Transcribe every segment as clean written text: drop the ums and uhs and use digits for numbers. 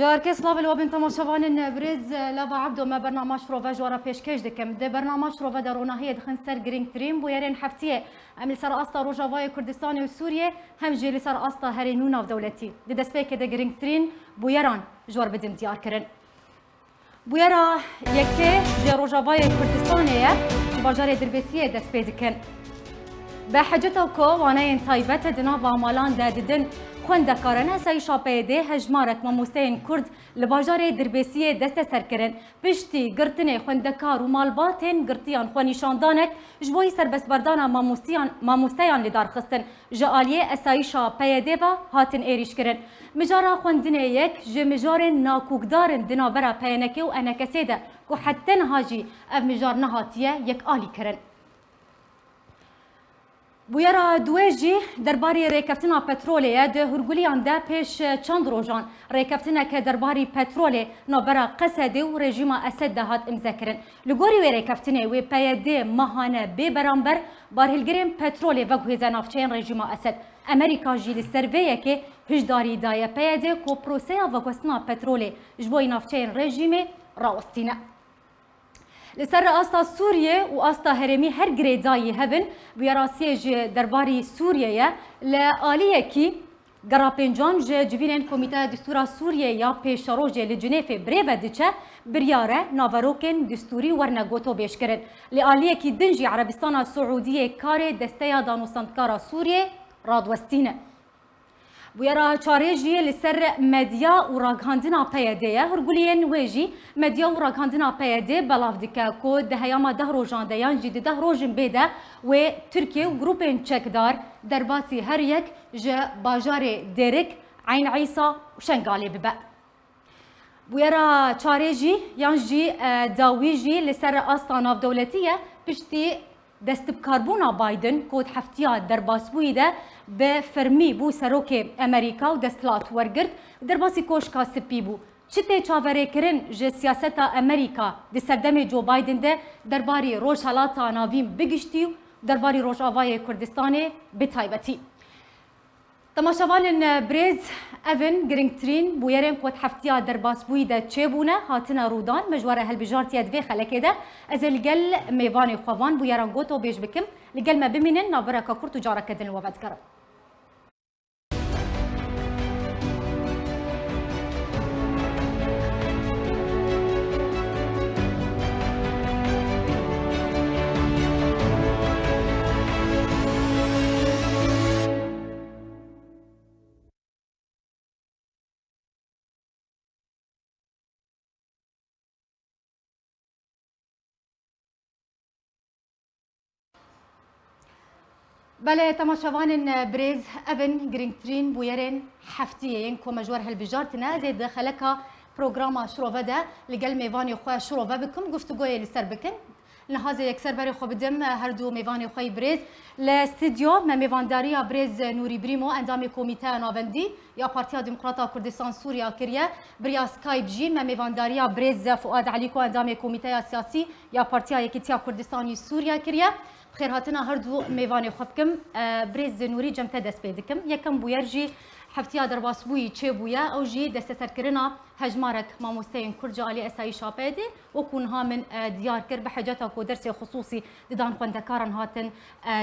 جارك سلاف الوابن تماشاوان بريز لافا عبدو ما برنامج روفا جوارا بيشكش دكم ده برنامج روفا دارونا هي دخن سر جرين تريم بويرين حفتيه عمل سر اسطا روجافاي كردستان وسوريا هم جيلي سر اسطا هرينونا في دولتي ده دسبيك ده جرين ترين بويران جوار بدم ديار كرن بويرا يكي جي روجافاي كردستانيه باجار دربسيه دسبيدكن بحجته كو وانين تايبت دنافا مالان داددن خوندکاران هسای شاپیده هجمارک ماموستین کرد لباجار دربسیه دست سرکرن پشتی گرتن خوندکار و مالباتن گرتیان خوانیشاندانک جبوی سربسبردان ماموستیان لدار خستن جالیه اسای شاپیده و هاتن ایریش کرن مجارا خوندنه یک جمجار ناکوکدارن دنابرا پینکه و انکسیده که حتی هاجی اف مجار نهاتیه یک آلی کرن بویرا دویجی درباره ریکفتنا پترولیه ده هرگولیان ده پیش چند روزان ریکفتنا که درباره پترولی نبرا قصده و رژیم اسد دهات امزکرن لگوری و ریکفتنه و پیاده ماهانه به برانبر بارهلگرین پترولی و گویزه نافچین رژیم اسد امریکا جیل سرویه که هجداری دایه پیاده کو پروسیا و گوستنا پترولی جبوی نافچین رژیم راوستینه لسر استا سوریه و استا هرمی هر گریدایی هبن بیاراسیج درباری سوریه لآلیه کی گراپنجان جوینن کمیته دستور سوریه یا پیشروج لجنیف بریو دیچه بریاره ناوروکن دستوری ورنگوتو بیش کرد لآلیه کی دنجی عربستان سعودیه کار دسته دانوستاندکار سوریه رادوستینه بویرا چارجی لسر مدیا و راگهاندنا پیاده هرگولین ویجی مدیا و راگهاندنا پیاده بلاف دکه کو دهیاما ده روزان دیان جدی ده روزن بیده و ترکیه و گروپین چکدار در باسی هر یک جه باجار درک عین عیسا و شنگالی ببه بویرا چارجی یانجی داویجی لسر آستاناف دولتیه پشتی دست بکاربونا بایدن کود هفتیا در باسبوی ده به فرمی بو سروک امریکا و دستلات ورگرد در باسی کوشکا سپی بو چته چاوره کرن جه سیاست امریکا ده سردم جو بایدن ده درباری روش حالاتا ناویم بگشتی و درباری روش آوای کردستان بتایبتی تماشاوان بريز اون گرینگترین بویرن کود هفتیا در باسبوی ده چه بونه هاتنا رودان مجوره هالبجارتیا دوی خلکه ده از لگل میوان خوان بویران گوتو بیش بکم لگل ما بمینن نابرا کورت و جارا کدن وفد کرد بله تماشاوان بريز اون گرینگترین بویرن هفتیه کو مجور هالبجارتنا زید خلکا پروگرام شروع ده لگل میوانی خو شروع بکم گفتگوی لسر بکن لحاظ یکسر برای خو بدم هر دو میوانی خوی بريز لاستدیو ما میوانداری بريز نوری بریمو اندام کمیته ناوندی یا پارتیا دموکراتا کردستان سوریا کریه بریا سکایپ جی ما میوانداری بريز فؤاد علی کو اندام کمیته سیاسی یا پارتیا یکیتیا کردستانی سوریا کریه خير هاتنا هردو ميواني خبكم بريز نوري جمتا دست بيدكم يكم بويرجي حفتيا درباس بوي تشي بويا او جي دست سركرنا هجمارك ماموستين كرجا علي اساي شابيدي وكونها من ديار كر بحاجتها كو درس خصوصي ددان خوندكارن هاتن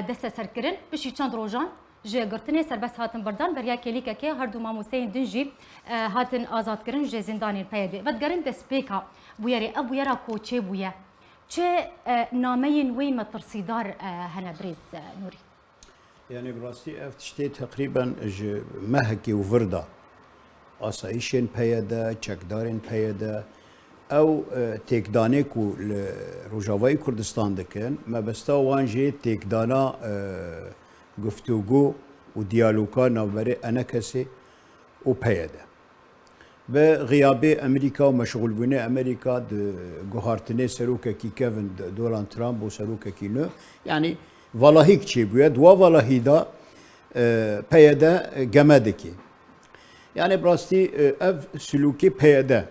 دست سركرن بشي چند روجان جي قرتني سربس هاتن بردان بريا كليكا كي هردو ماموستين دنجي هاتن آزاد كرن جي زنداني بيدي ودگرن دست بيكا بويري ابو يرا كو تشي بويا چه نامين وين مترصيدار هنا بريز نوري يعني براستي افتشتي تقريبا مهكي وفردا آسایشین پیاده چکدارین پیاده او تکدانیکو روجاوای کردستان دکن ما بستا وانجی تکدانا گفتگو و دیالوگا نوبره انا کسی و پیاده به غیاب امریکا و مشغول بودن امریکا د گوهارتنه سروک کی کوین دونالد ترامپ و سروک کی نه یعنی والله چی بود و والله دا پیاده گمده کی یعنی براستی اف سلوکی پیاده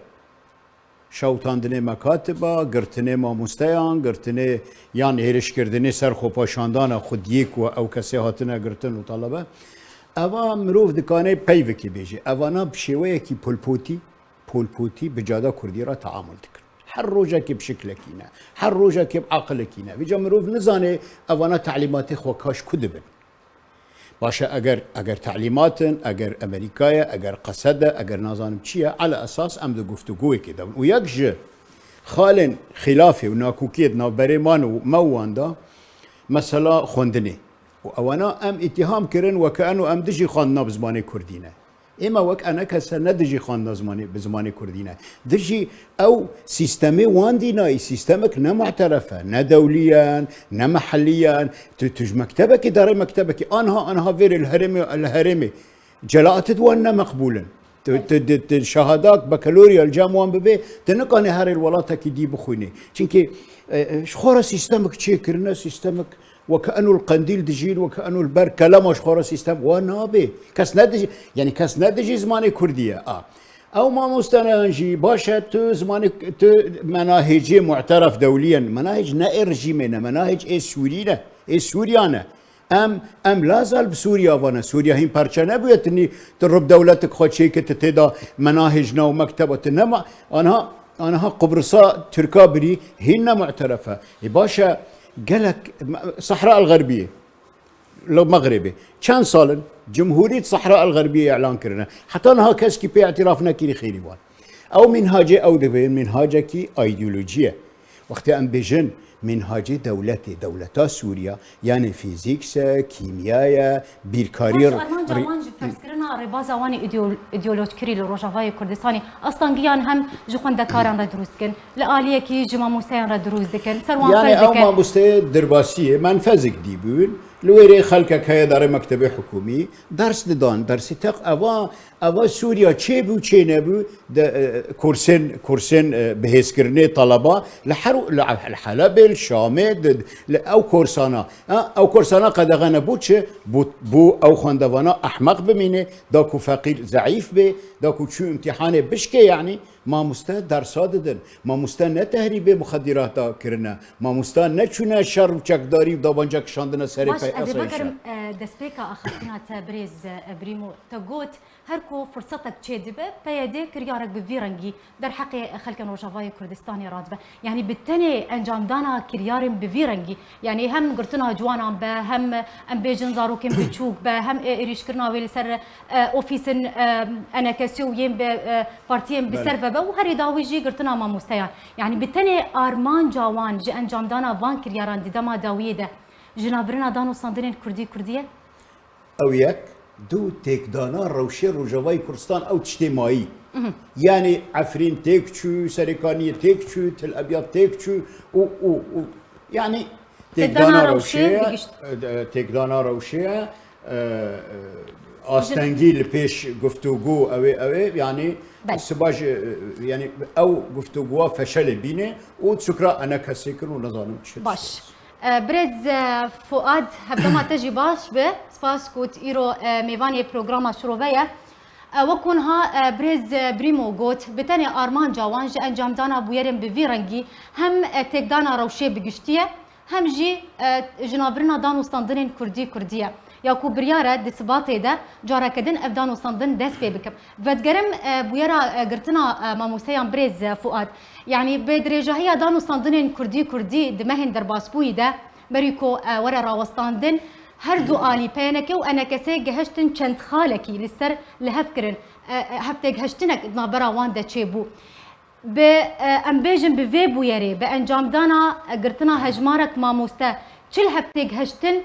شوتاندنه مکاتبا گرتنه ماموستیان گرتنه یعنی هرش کردنه سر خوپاشاندان خود یک و او کسی هاتنه گرتن و طلبه اوا مروف دکانه پیوکی بیجه اوانا بشیوه کی پولپوتی بجادا کردی را تعامل دکن هر روزا که بشکلکینه هر روزا که بعقلکینه ویجا مروف نزانه اوانا تعلیمات خوکاش کدبن باشه اگر تعلیماتن اگر امریکای اگر قصده اگر نازانم چیه على اساس ام دو گفتگوی که دون و یک جه خالن خلافی و ناکوکیت نابریمان و مواندا مثلا خوندنی و اوانا ام اتهام کرن و کانو ام دجی خواندنا بزمان کردینه اما وك انا كسر ندجي خان زماني بزماني كردينا دجي او سيستمي وانديناي سيستمك نا معترفه نا دوليا نا محليا تج مكتبك دار مكتبك انها فير الهرمي جلاء تدوانا مقبولا شهادات بكالوريا الجامعه ببي تنقاني هاري الولاتك دي بخوني چونكي شخورا سيستمك تشيكرنا سيستمك وكأنه القنديل دجيل وكأنه البر كلامش خورا سيستم ونابي كاس ندجي يعني كاس ندجي زماني كردية او ما مستناجي باشا تو زماني تو مناهجي معترف دوليا مناهج نا رجيمنا مناهج اي سورينا اي سوريانا ام لا زال بسوريا وانا سوريا هين بارشا نبويت اني ترب دولتك خود شيء تتدا مناهجنا ومكتبة انما انا قبرصاء تركابري هن معترفة باشا قالك صحراء الغربية لو مغربي كان صالن جمهورية صحراء الغربية إعلان كرنا حتى أنها كسكي بي اعترافنا كي خيري وان أو منهاجي أو دبين منهاجي كي أيديولوجية وقت أن بيجن منهاجي دولتا سوريا يعني فيزيكس كيمياء بيركارير أرمان جوان فرس كرنا ربازا واني إيديولوج كري لروجافاي كردستاني أصلا جيان هم جوخن دكاران ردروس كن لآلية كي جمع موسيان ردروس دكن سروان يعني أو ما بستي درباسية منفذك دي بون لويري خلقك هيا دار مكتبي حكومي درس ددان درس تق اوا سوريا چه بو چه نبو كورسين بهسكرني طلبه الحلب الشام او كورسانا قد غنبو چه بو او خواندوانا احمق بمينه داكو فقير ضعيف به داكو شو امتحان بشكي يعني ما مستا درسا ددن ما مستا نه تهریب مخدرات کرنا ما مستا نه چونه شر چکداری و دابانجا کشاندن سر پی اصلا بگرم دسپیکا اخرتنا تبریز بریمو تگوت هركو فرصتك تشدبه بيدي كريارك بفيرنجي در حق خلق روجافاي كردستاني راتبه يعني بالتني انجام دانا كريار بفيرنجي يعني هم قرتنا جوانا به هم ام بيجن زاروكين بتشوك به هم اريش كرنا ويل سر اوفيسن انا كسويين بارتيين بسرفه به وهري داويجي قرتنا ما مستيان يعني بالتني ارمان جوان جي انجام دانا فان كرياران دما داويده جنابرنا دانو صندرين كرديه او يك دو تيكدانا روشي روجافاي كردستان او تجتماعي يعني عفرين تيكتشو سريكانية تيكتشو تل ابيض تيكتشو و يعني تيكدانا روشي آستنگی لپیش گفتگو اوه يعني سباج يعني او گفتگو فشل بینه و تسكرا انا كسيكر و نظانم باش برز فؤاد هبدما تجي باش به سپاس كوت ايرو ميواني بروغراما شروعيه وكونها برز بريمو گوت بتاني ارمان جوان جي انجام دانا بويرم بفيرنگي هم تيكدانا روشي بگشتيه هم جي جنابرنا دانو ستاندرين كرديه یا کو بریاره دسباته ده جارا کدن افدان و صندن دست پی بکم ودگرم بویرا گرتنا ماموسیان برز فؤاد يعني بدرجه دانو صندن كردي دمهن در باسبوي ده بريكو ورا راوستاندن هر دو آلی پینکه و انا کسی گهشتن چند خالکی لسر لهفکرن هفته گهشتنک نابرا وان ده چه بو به امبیجن به وی بویری به انجام دانا گرتنا هجمارک ماموسته چل هفته گهشتن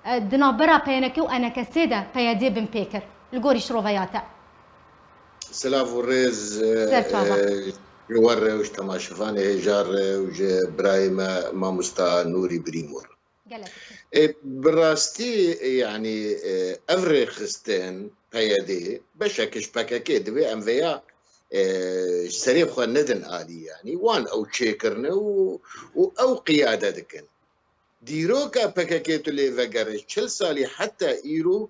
دنابرا بينك وانا كسيده بيادي بن بيكر الجوري شروفياتا سلاف وريز جوار وش تماشفاني هجار وج برايم ماموستا نوري بريمور براستي يعني افريخستين بيادي بشكش بكاكي دبي ام فيا سريب خو ندن آلي يعني وان او تشيكرنا او قياده دكن دیروکا پککیتو لی وگرش 40 سالی حتی ایرو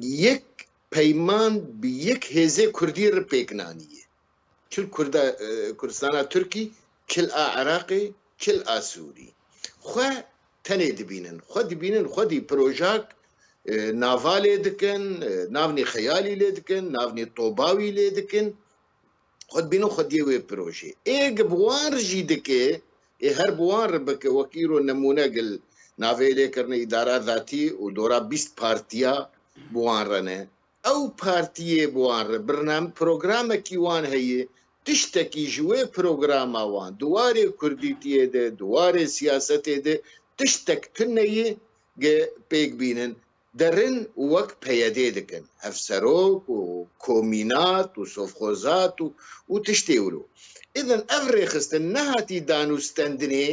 یک پیمان بی یک هزه کردی رو پیکنانیه چل کردستان ترکی چل عراقی چل سوری خواه تنه دبینن خواه دی پروژاک ناوا لێ دکن ناونی خەیالی لێ دکن ناونی تۆباوی لێ دکن خود بینو خودی وی پروژه ایگ بوان رجی دکه هر بوان ربکه وکیرو نمونه گل ناویله کرنه اداره ذاتی و دورا 20 پارتیا بوان رنه او پارتیه بوان ر برنامه پروگرام کی وان هي تشتکی جوه پروگرام وان دواره کردیتیه ده دواره سیاسته ده تشتک تنه پیگ بینن درن وەک پەیەدێ دەکەن هەفسەرۆک و کۆمینات و سۆفخۆزات و تشتێ ورۆ ئیدن ئەف ڕێخستن نەهاتی دانوستەندنێ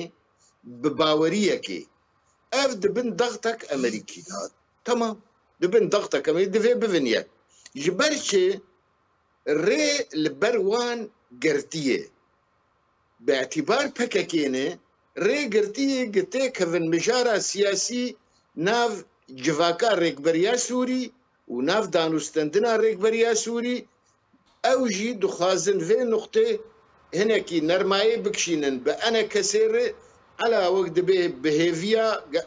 بە باوەریەکێ ئەف دبن دەغتەک ئەمریکی هات تەمام دبن دەغتەک ئەمریکی دەوێ ببن یەک ji ber çê rê li ber wan girtiye beetîbar pekekêne rê girtiye gitê kevin mijara siyasî nav civaka rêkberiya Sûrî û nav danûstendina rêkberiya Sûrî ew jî dixwazin vê nuqtê hinekî nermayê bikişînin bi ene kesê re ela wek dibe bihêviya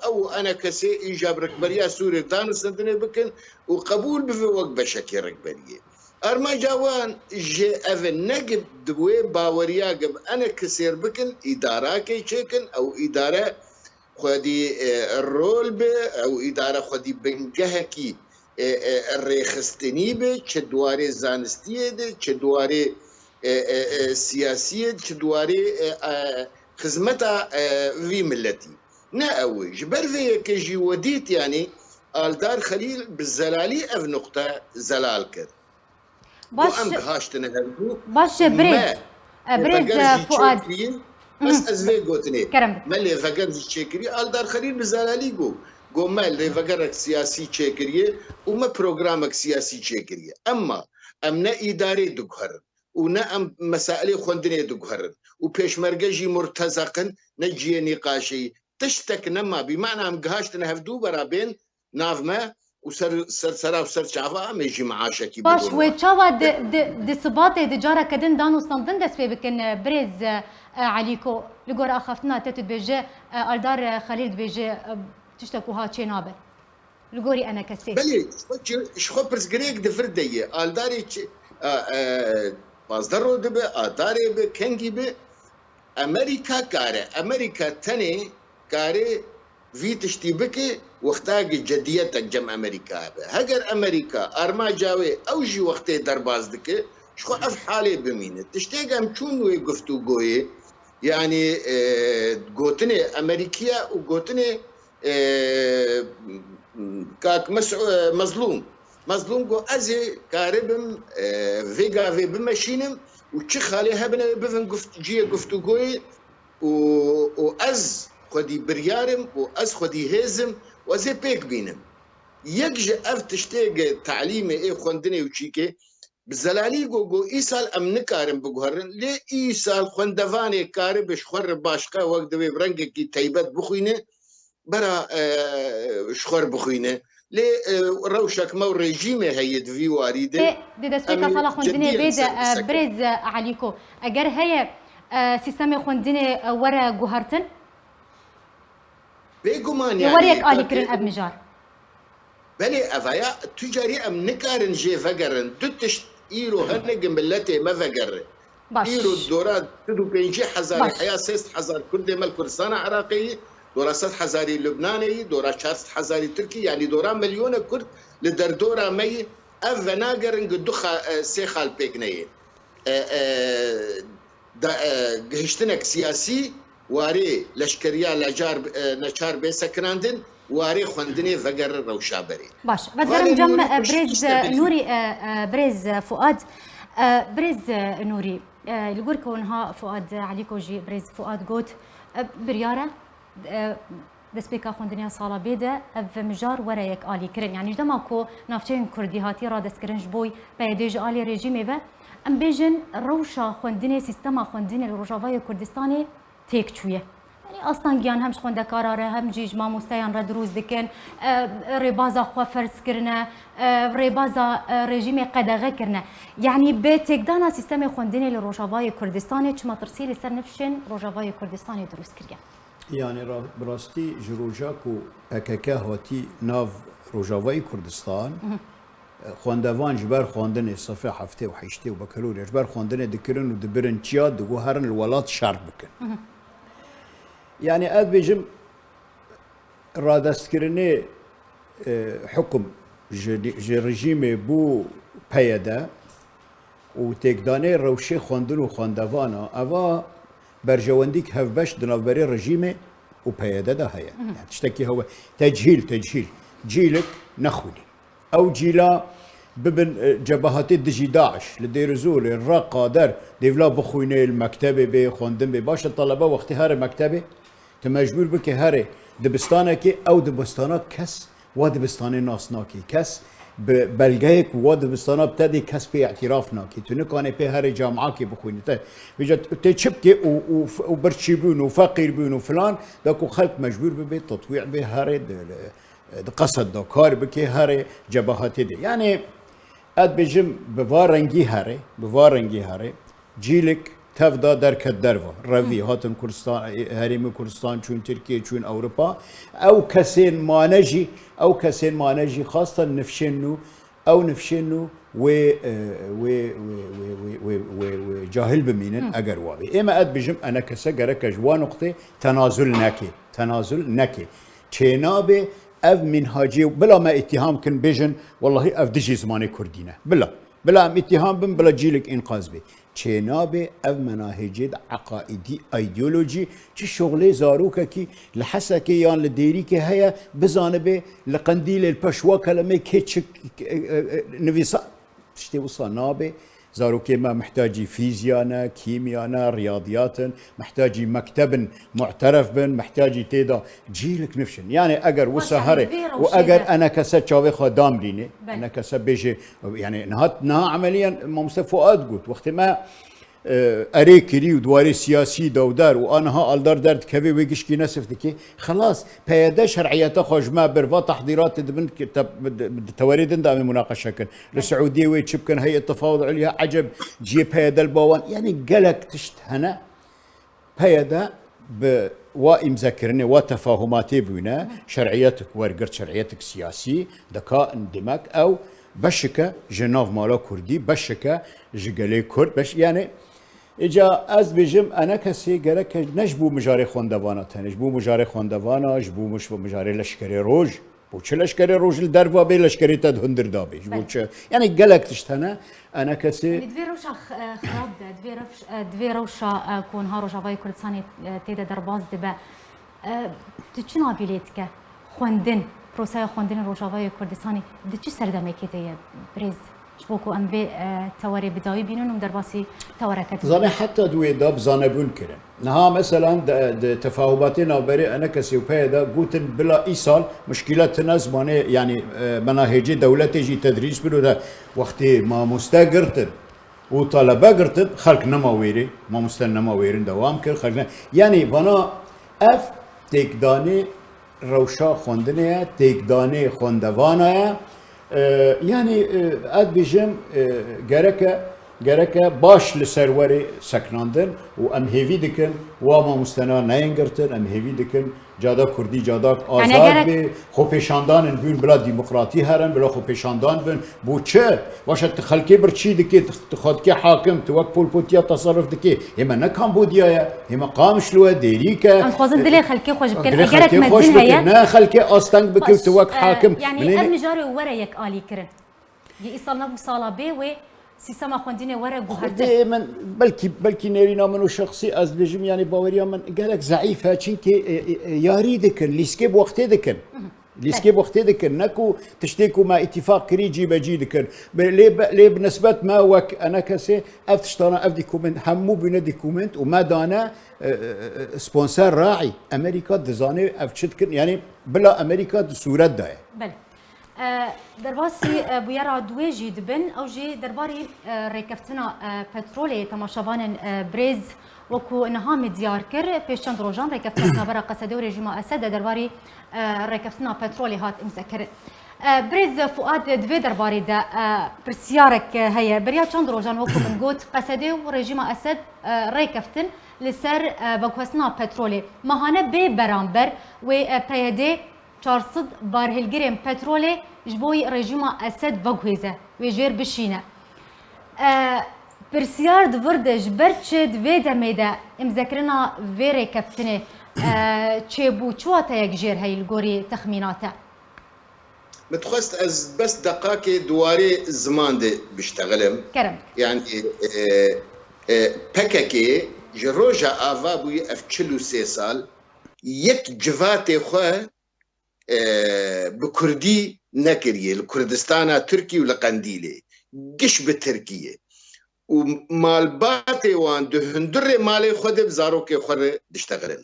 ew ene kesê îja bi rêkberiya Sûrî danûstendinê bikin û qebûl bibe wek beşekê rêkberiyê armaca wan ji ev negib di wê baweriya bi ene kesêr bikin îdarakê çêkin ew îdare خودی رول به او اداره خودی بنگه کی ریخستنی به چه دواره زانستیه ده چه دواره سیاسیه چه دواره خدمت وی ملتی نه اوی جبر وی که جی ودیت یعنی آلدار خلیل بالزلالی اف نقطه زلال کرد باش باش بريز فؤاد بس از وی گوتنی ملی وگر چیکری آلدار خلیل بزلالی گو مل وگر سیاسی چیکریه و ما پروگرامک سیاسی چیکریه اما ام نه اداره دگهرن و نه ام مسائل خوندنی دگهرن و پیشمرگجی مرتزقن نه جی نقاشی تشتک نما بمعنى ام گهاشتن هفدو برابین نافما وسر چاوا میجی معاشکی باش و چاوا د ثبات د جاره کدن دانو استندن دس بکن برز عليكو لقور اخفتنا تتد بيجي الدار خليل بيجي تشتكوها تشي نابل لقوري انا كسيت بلي شخو برزغريك دفرديه الداري بازدرو دبه اداري به كنگي به امريكا كاره امريكا تني كاره في تشتيبكي وقتاق جديتك جم امريكا به هجر امريكا ارما جاوي اوجي وقتي درباز دكه شخو اف حالي بمينه تشتيقم چون وي گفتگوي يعني قوتني امريكيه وقوتني كاك مظلوم قو ازي كاربم فيغا في بمشينم وتشي خالي هبنا بفن جيه گفتگوي واز خدي بريارم واز خدي هزم وزي بيك بينم يجي اف تشتيق تعليمي اي خوندني وشيكي بزلالی گو ایسال ام نکارم بگوهرن لی ایسال خوندوانی کاری بشخور باشقه وقت دوی برنگه کی تیبت بخوینه برا شخور بخوینه لی روشک مو رژیمه هید وی واریده دی دست پیکا سالا خوندنه بید برز علیکو اگر هی سیستم خوندنه وره گوهرتن بگمان یعنی وریک آلی کرن اب مجار بله افایا تجاری ام نکارن جه فگرن دوتش ایرو هنگ ملته ما فگره ایرو دورات تدو بینجی هزار حیا 6000 کرد مل کردستان عراقی دورا 100,000 لبنانی دورا 400,000 ترکی یعنی دورا مليون کرد لدر دورا می اف ناگرن دو سه خال پیکنه گهشتنک سیاسی واری لشکریا لجار نچار به سکناندن واري خوندني فقر روشابري باش بدرم جم بريز نوري بريز فؤاد بريز نوري لقول كونها فؤاد عليكو جي بريز فؤاد قوت برياره دسبيكا خوندني صاله بيده اف مجار ورايك الي كرن يعني دماكو نافچين كردي هاتي را دسكرنج بوي بيديج الي ريجيمي و ام بيجن روشا خوندني سيستما خوندني الروجاواي كردستاني تيك چويه اصلا گیان همش خونده کاراره هم جیج ما مستیان را دروز دکن ریبازا خوا فرض کرنه ریبازا رژیم قدغه کرنه یعنی به تکدانا سیستم خوندنی لروجاوای کردستان چما ترسیل سر نفشن روجاوای کردستان دروز کردن يعني براستي جروجاكو اكاكا هاتي ناف روجاوي كردستان خواندوان جبر خواندن صفي هفته و حشته و بكالوريا جبر خواندن دكرن و دبرن تشيا دغو هرن الولات شرق بكن يعني اد بيجم رادستكرني حكم جي رژیم بو پیدا و تکدانه روشی خواندن و خواندوانا اوا برجواندیک هفبش دنابری رژیم و پیدا ده هیا يعني تشتكي هو تجهيل جيلك نخوني او جيلا ببن جبهات دجي داعش لدير زول الرا قادر ديفلا بخوينه المكتبه به خواندن به باش الطلبه وقتی هر مكتبه تمجبور بك هر دبستانك او دبستانا كس ودبستان ناس ناكي كس بلغيك ودبستان ابتدي كس في اعتراف ناكي تنكاني في هر جامعه كي بخوينه بيجا تشبكي وبرشيبون وفقير بون وفلان داكو خلق مجبور بالتطويع به هر قصد دكار بكي هر جبهات دي يعني اد بجم بوارنگي هره جيلك تفدا درك الدرفا رفي هاتن كردستان هرم كردستان چون تركيا چون اوروبا او كسين ما نجي خاصه نفشنو و جاهل بمينن اگر واوي اما اد بجم انا كسا گرك جوا نقطه تنازل نكي چنابه اف منهاجي بلا ما اتهام كن بيجن والله اف دجي زماني كردينه بلا اتهام بن بلا جيلك انقاذ بي چنابه اف مناهجي عقائدي ايديولوجي چي شغله زاروكا كي لحسكي يان لديري كي هيا بزانبه لقنديل البشوا كلمه كيتشك نفيسا تشتي وصل نابه زاروكي ما محتاجي فيزيانا كيميانا رياضيات محتاجي مكتب معترف بن محتاجي تيدا جيلك نفشن يعني اگر وسهري واگر انا كسا شاوي خدام ريني انا كسا بيجي يعني نها عمليا مصطفى فؤاد قلت وقت ما اريكري ودواري سياسي دودار وانا ها الدار درد كفي ويجش كي نسفتكي خلاص بيدا شرعيته خجما برفا تحضيرات دبن تواريد دام مناقشه كن السعوديه ويتشبكن هي التفاوض عليها عجب جي بيدا البوان يعني قالك تشتهنا بيدا وامذكرني وتفاهماتي بينا شرعيتك ورقرت شرعيتك سياسي دكا اندماك او بشكه جناف مالا كردي بشكه جقلي كرد بش يعني اجا از بجم انا كسي گرك نجبو مجاري خوندوانا نجبو مجاري خوندوانا جبو مش مجاري لشكري روج بو چه لشكري روج الدروا بي لشكري تد هندر دابي جبو چه يعني قالك تشتنا انا كسي دوی روشا خراب ده دوی روشا كون ها روشا وای کردستانی تیدا درباز دبا تچنا بلیتکه خوندن پروسه خوندن روشاوای کردستانی د چه سردمکی ده برز شبوكو ام بي تواري بداوي بينهم درباسي تواركت زاني حتى دوي داب زانبون كرن نها مثلا تفاهماتنا بري انا كسيوبيا دا قوتن بلا ايصال مشكلات نازمانه يعني مناهج دولتي جي تدريس بلو دا وقتي ما مستقرتن وطلبه قرتن خلق نماويري ما مستن نماويرن دوام كر خلق يعني بنا اف تكداني روشا خوندنه تكداني خوندوانه يعني اد بيجم جركه باش لسروري سكناندن وام هيفي دكن وما مستنا ناينغرتن ام هيفي دكن جادا كردي جادا آزاد بي خو پیشاندان بين بلا ديمقراطي هرن بلا خو پیشاندان بين بو چه باشه تخلكي برچي دكي تخدكي حاكم توك بولبوتيا تصرف دكي هما نا كامبوديا هما قامش لو ديريكا ام خوزن دلي خلكي خوش بكن اجرك مدين هيا نا خلكي استنق بك توك حاكم يعني ادمجاري وريك الي كرن يصلنا بصاله بي و سيستم خوندين ورق وهرده من بلكي نيرينا منو شخصي از بجم يعني باوريا من قالك ضعيفه چونكي ياري دكن ليسكيب وقتي دكن نكو تشتيكو ما اتفاق كري جيب جي دكن ليه بنسبه ما وك انا كسي افتشتنا اف ديكومنت همو بنا ديكومنت وما دانا سبونسر راعي امريكا دزاني افتشتكن يعني بلا امريكا صورت داي بله درباسي بويرا دويجي دبن او جي درباري ريكفتنا بترولي تماشافان بريز وكو انها مديار كر بيشان دروجان ريكفتنا برا قصدي وريجيم اسد درباري ريكفتنا بترولي هات مذكر بريز فؤاد دوي درباري دا برسيارك هي بريا شان دروجان وكو من قوت قصدي وريجيم اسد ريكفتن لسر بکوسنا پترولی ماهانه به برانبر و پیاده 400 بارهلگرم پترولی جبوی رژیم اسد وگویزه و جیر بشینه برسیار دوردش برچه دوی دمیده امذکرنا ویره کفتنه چه بو چواتا یک جیر هی الگوری تخمیناته متخست از بس دقاقة دواري زمان دي بشتغلم كرم يعني بككي جروجا آفا بوي اف 43 سال يك جفاتي خواه بكردي نكريه الكردستانا تركي ولا قنديلي قش بتركية ومالباتي وان دهندر مالي خود بزاروكي خور بشتغلن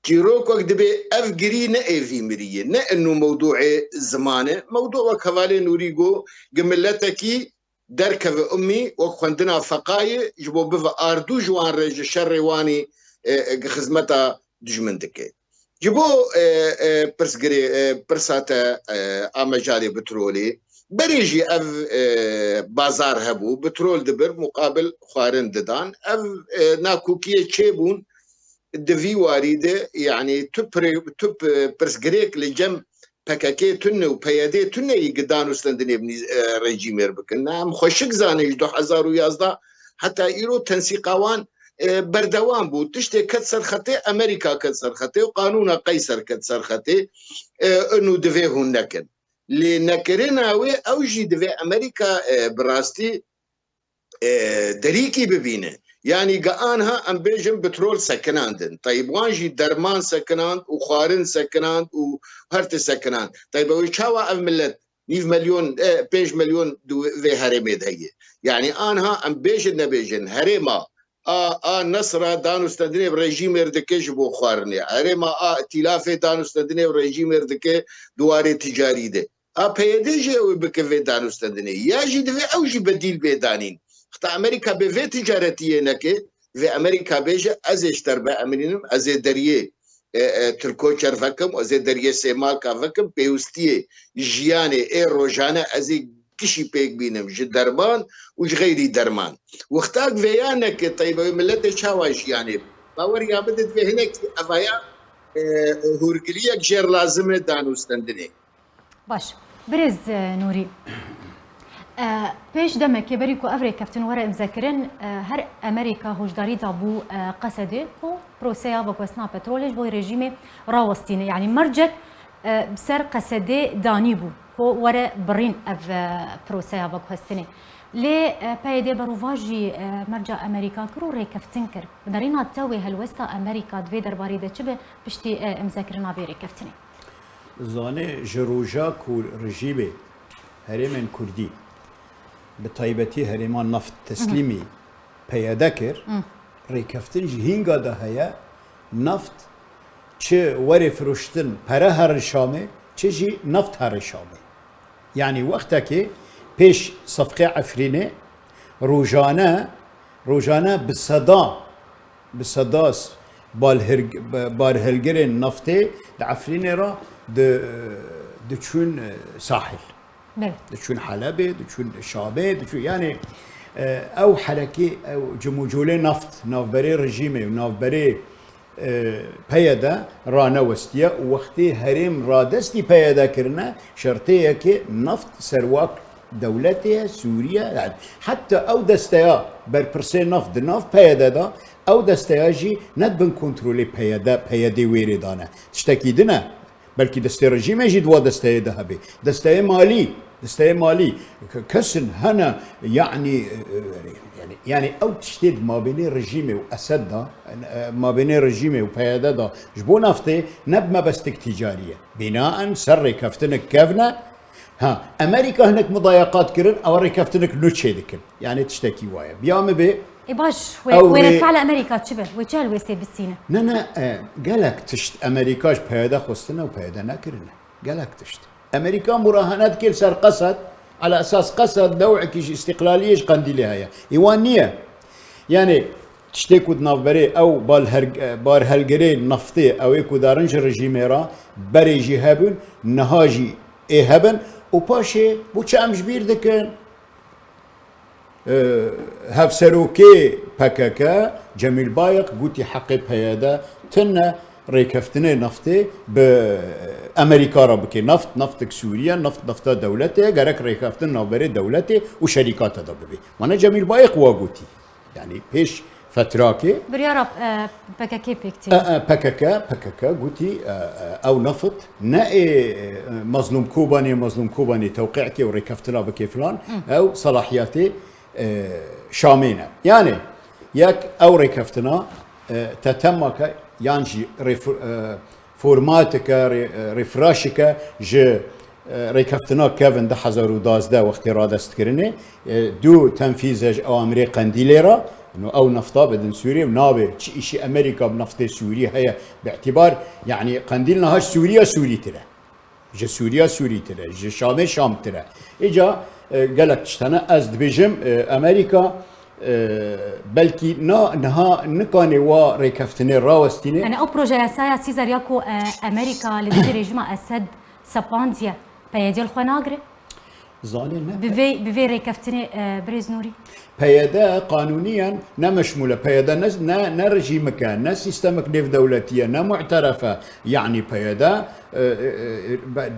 جيروك وقت دبي افقري نا ايفي مريه نا انه موضوع زمانه موضوع كفالي نوريغو قملتكي دركب امي وخندنا فقايه جبو بفا اردو جوان رج شرواني خدمتا دجمندك جبو برسغري برساتا امجالي بترولي بريجي اف بازار هبو بترول دبر مقابل خوارن ددان اف ناكوكيه تشيبون دفي واريده يعني تب برسغريك لجم بكاكي تنو بيادي تنو يقدانو سلندني بني ريجيمير بكنا مخشك زاني 2011 حتى ايرو تنسيقاوان بردوان بو تشتي كتسر خطي امريكا كتسر خطي وقانون قيصر كتسر خطي انه دفي هنكن لنكرناوي اوجي دفي امريكا براستي دريكي ببينه يعني قانها ام بيجن بترول سكناندن طيب وانجي درمان سكناند وخارن سكناند وهرت سكناند طيب ويشاوا ملت 9 مليون 5 مليون دو في هرميد هي يعني انها ام بيجن نبيجن هرما نصر دانو استدني بريجيم يردكش بو خارني هرما ائتلاف دانو استدني بريجيم يردك دواري تجاري ده بيدجي وبكفي دانو استدني ياجي دفي اوجي بديل بيدانين خطا امريكا بفي تجارتيه نكي في امريكا بيجا ازيش تربع امرينم ازي دريه تركوشر فكم ازي دريه سيمال كافكم بيوستيه جياني اي روجانا ازي كشي بيك بينم جي درمان وج غيري درمان واختاق فيانك طيب ملت شاواش يعني باور يا بدت في هناك افايا هورقليك جير لازم دانو استندني باش برز نوري پیش دمه که بری کو افری کفتن وره امذکرن هر امریکا هوشداری دابو قصده کو پروسیا و کوسنا پترولش بو رژیم راوستینه یعنی مرجک بسر قصده دانی بو کو وره برین اف پروسیا و کوستنه لی پیده برواجی مرجع امریکا کرو ری کفتن کر درینا تاوی هلوستا امریکا دوی درباری ده چبه پشتی امذکرنا بری کفتنه زانه جروجا کو رژیم هرمن کردی بطيبتي هرمان نفط تسليمي بيادكر ريكفتن جهينغا ده هيا نفط چه وري فروشتن پره هر شامه چه جي نفط هر شامه يعني وقتا كي پیش صفقه عفرينه روجانه بصداس بارهلگرين نفطه لعفرينه را دچون ساحل دشون حلبة دشون شابة دشون يعني أو حركي أو جموجولي نفط نافبري رجيمي ونافبري بيدا رانا وستيا ووقتي هرم رادستي بيدا كرنا شرطية كي نفط سرواك دولتها سوريا حتى أو دستيا بربرسي نفط بيدا دا أو دستيا جي ندبن كنترولي بيدا ويري دانا تشتكي دنا بلكي دستي رجيم يجي دوا دستي ذهبي دستي مالي كسن هنا يعني او تشتد ما بين رجيمي واسد ما بين رجيمي وبياده جبو نفطي نب ما بستك تجاريه بناء سري كفتنك كفنا ها امريكا هناك مضايقات كرن او ري كفتنك نوتشي ذكر يعني تشتكي وايا بيام بي باش وين فعل امريكا تشبه وجال ويستي بالسينه نانا قالك تشت امريكاش بهذا خصنا وبهذا ناكرنا قالك تشت امريكا مراهنات كل سر قصد على اساس قصد نوعك استقلاليه قنديلي هيا ايوانيه يعني تشتكوا نافبري او بارهلجري نفطي او ايكو دارنج رجيميرا بري جهابن نهاجي ايهبن وباشي بو تشامش بير دكن هفسروكي بكاكا جميل بايق قوتي حقي بهيدا تنا ريكفتني نفتي بأمريكا ربكي نفتك سوريا نفتا دولتي غيرك ريكفتن نوبري دولتي وشركات دببي وانا جميل بايق واقوتي يعني بيش فتراكي بريارة بكاكي بيكتي بكاكا قوتي او نفط نائي مظلوم كوباني توقيعكي وريكفتنا بكي فلان او صلاحياتي شامينة يعني ياك او ريكفتنا تتمك يانجي فورماتك ريفراشك ج ريكفتنا كيفن ده 2012 وقت رادة استكرني دو تنفيذ اوامري قنديليرا انه او نفطه بدن سوريا ونابي شيء امريكا بنفط سوريا هي باعتبار يعني قنديلنا هاش سوريا ترى جا سوريا ترى جا شام ترى اجا قالك تشتنا از دبيجم امريكا بلكي نها نكاني وا ريكفتني راوستيني يعني او بروجي سايا سيزر ياكو امريكا اللي ريجما اسد سابانديا بيدي الخناغري ظالم بفي ريكفتني بريزنوري بيدا قانونيا نمشمولة بيدا نرجي مكان نا سيستمك نيف دولتية نا معترفة يعني بيدا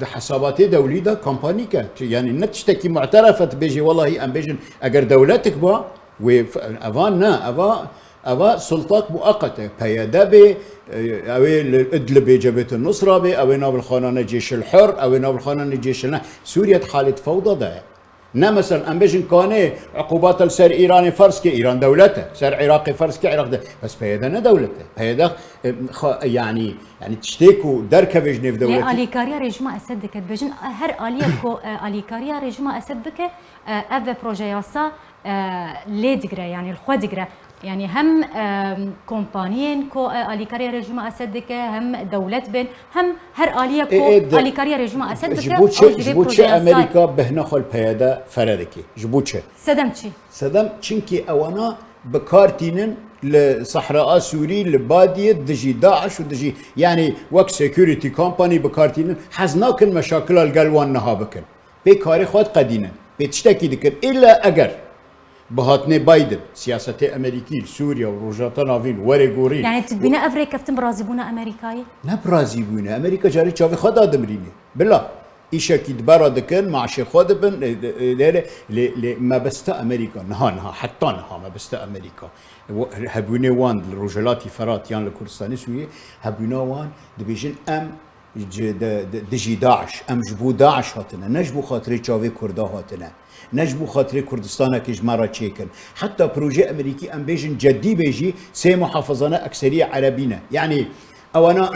حساباتي دولي دا كومبانيكا يعني نتشتكي معترفة بيجي والله ام بيجن اگر دولتك با وافان افا سلطات مؤقتة بيدا بي اوي الادلبي جبهة النصرة بي اوي ناب الخانان الجيش الحر اوي ناب الخانان الجيش سوريا حالة فوضى ده نا مثلا ام بيجن كاني عقوبات السر ايراني فرسكي ايران دولته سر عراقي فرسكي عراق ده بس بيدا نا دولته بيدا يعني تشتكوا دركه فيجن في دولته اليكاريا ريجما اسد كت بيجن هر اليكو اليكاريا ريجما اسد بك اف بروجياسا ليدغرا يعني الخودغرا يعني هم كومبانيين كو اليكاريا ريجما اسد هم دولت بين هم هر اليه كو اليكاريا ريجما اسد بك جبوتش امريكا بهنخل بيدا فردكي جبوتش سدم چنكي اوانا بكارتينن لصحراء سوري لبادية دجي داعش ودجي يعني وك سيكوريتي كومباني بكارتينن حزناكن مشاكل القلوان نهابكن بكاري خود قدينن بتشتكي دكن الا اگر بهاتني بايدن سياسة امريكي سوريا وروجاتا نافين وريغورين يعني تبينا افريكا فتن برازيبونا امريكاي لا برازيبونا امريكا جاري تشافي خدا دمريني بالله ايش اكيد برا دكن مع شيخ خدبن ما بستا امريكا نها حتى نها ما بستا امريكا هبوني وان الرجلاتي فرات يان الكردستاني سوريا هبونا وان دبيجن ام دجي داعش ام جبو داعش هاتنا نجبو خاطري تشافي كردا هاتنا نجبو خاطري كردستان كيج مرة تشيكن حتى بروجي امريكي ام بيجن جدي بيجي سي محافظنا اكثريه عربينا يعني اوانا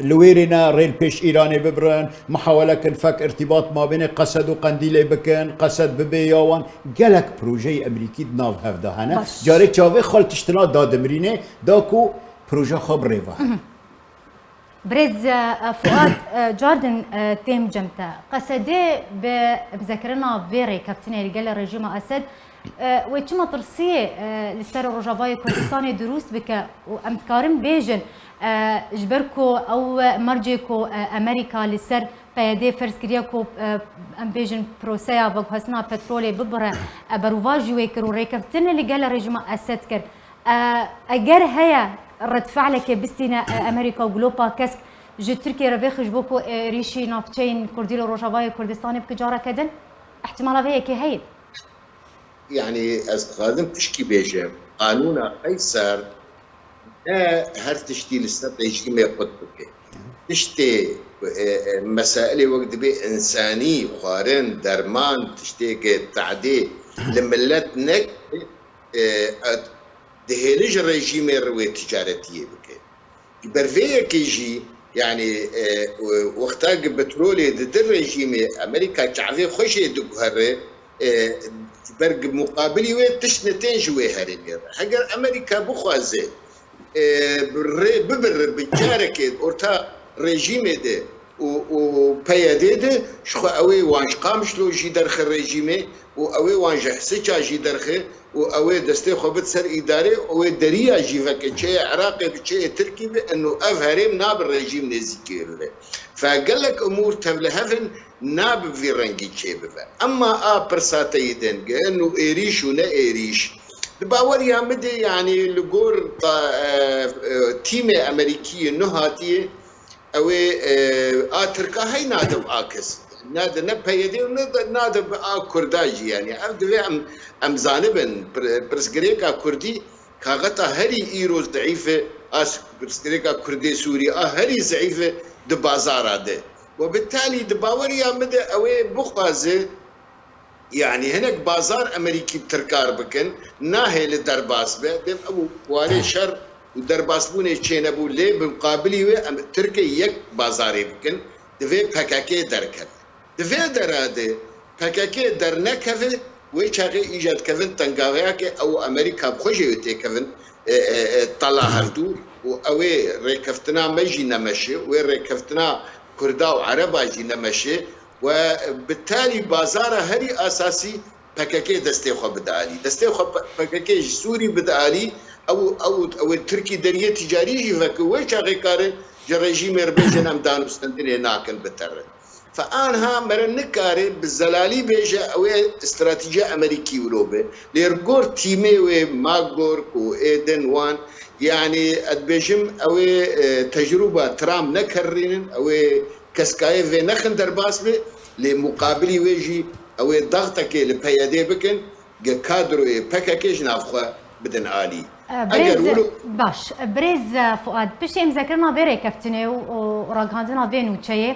لويرنا ريل بيش ايراني ببرن محاوله كنفك ارتباط ما بين قسد وقنديل بكن قسد ببياوان قالك بروجي امريكي دناف هفدا هنا جاري تشافي خال تشتنا دادمرينه داكو بروجي خبريفا بريز فؤاد جاردن تيم جمتا قصدي بذكرنا فيري كابتن رجال الرجيم اسد ويتشما ترسي لسر رجافاي كردستاني دروس بك وامتكارم بيجن جبركو او مرجيكو امريكا لسر بيدي فرس كرياكو ام بيجن بروسيا بغسنا بترولي ببره بروفاجي ويكرو ريكفتن اللي قال الرجيم اسد كر اجر هيا رد فعلك بستينا امريكا وجلوبا كسك جو تركيا رفيخ جبوكو ريشي نافتشين كرديلو روجافاي كردستاني بكجارة كدن احتمال فيها كي هي يعني خادم تشكي بيجم قانون قيصر هر تشتي الاستراتيجي ما يقود بك تشتي مسائل وقت بي انساني وخارن درمان تشتي تعدي لملتنك دهيلج الرجيم الروي تجارتيه بك برفيه كيجي يعني وقتها بترولي ضد الرجيم امريكا تعرفي خوش دغهر برق مقابلي وين تشنتين جوي هرمير حقر امريكا بخوازه ببر بجارك اورتا رجيم ده و پیاده شخو اوی وانش قامش لو جی درخ رژیمه و اوی وانش حسچا جی درخه و اوی دسته خوبت سر اداره و دریا جی وک چه عراق بچه ترکی به انه اف هرم ناب الرژیم نزیکی له فقال لك امور تبلهفن ناب في رنجي تشيبه اما برساتي دنج انه ايريش ونا ايريش باور يا مدي يعني لجور تيم امريكي نهاتي او تركا هي نادم اكس ناد نبهيدي وناد كرداجي يعني ام زانبن برسغريكا كردي كاغتا هري ايروز ضعيفه برسغريكا كردي سوري هري ضعيفه دبازار هذا وبالتالي دباوريا مدى اوي بخازه يعني هناك بازار امريكي بتركار بكن ناهي للدرباس به ابو واري شر ودرباس بوني تشينبو لي بمقابلي تركي يك بازاري بكن دفي بكاكي دركب دفي دراده بكاكي درنكف ويشاغي ايجاد كفن تنغاوياك او امريكا بخوجي كفن طلع هردو اوي ريكفتنا مجي نمشي وريكفتنا كردا وعربا جي نمشي وبالتالي بازار هري اساسي بكاكي دستي خو بدالي دستي خو بكاكي سوري بدالي او تركي دريه تجاري جي فك ويشاغي كار رژیم ربيجن ام دانو ستندري ناكن بتر فانها مرنكاري بالزلالي بيجا او استراتيجيه امريكي وروبه ليرغور تيمي وماغور كو ايدن وان يعني ادبيجم او تجربه ترام نكرين او كسكاي في نخن درباس به لمقابلي ويجي او ضغطك لبيادي بكن كادرو باكاكيج نافخه بدن عالي بريز باش بريز فؤاد بشي مذكرنا بيري كفتني وراغاندنا بينو تشي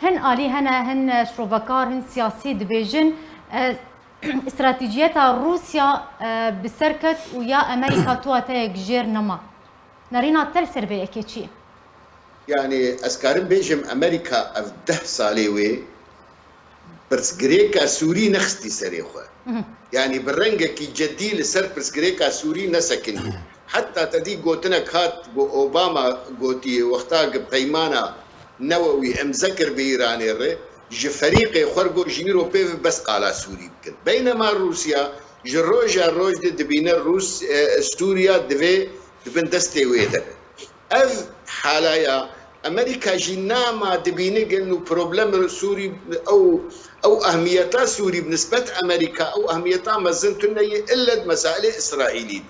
هن آلي هن شروفكار هن سياسي دبيجن استراتيجيتها روسيا بسركت ويا امريكا تواتيك جير نما نارينا تلسر بيكيتشي يعني اسكارن بيجم امريكا اف 10 صاليوي برسغريكا سوري نخستي سريخه يعني بالرنجة كي جدي لسر برسغريكا سوري نسكني حتى تدي قوتنا كات اوباما قوتي وقتا بيمانا نووي مذكر بايراني الري جي فريق خرجو جيرو بيف بس قال سوري بكن بينما روسيا جروجا روج دبين الروس سوريا دبن دستي ويدر اف حالايا امريكا جينا ما دبيني انه بروبلم سوري او اهميتها سوري بالنسبه امريكا او اهميتها مازنتنا الا مسائل اسرائيليه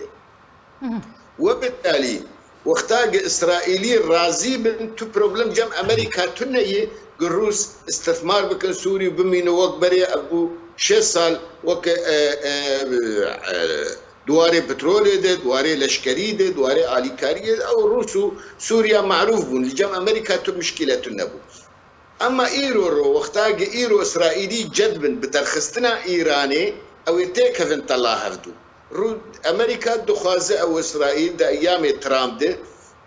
وبالتالي وقتاج اسرائيلي راضي من تو بروبلم جم امريكا تنيه الروس استثمار بكن سوري بمين وقت بري ابو 6 سال وك دواري بترول ده دواري لشكري ده دواري آليكاري او روسو سوريا معروف بون لجم امريكا تو مشكله النبو اما ايرو وقتاج ايرو اسرائيلي جذبن بترخصتنا ايراني او تيكفن الله هردو امريكا دخوازه او اسرائيل ده ايام ترامب ده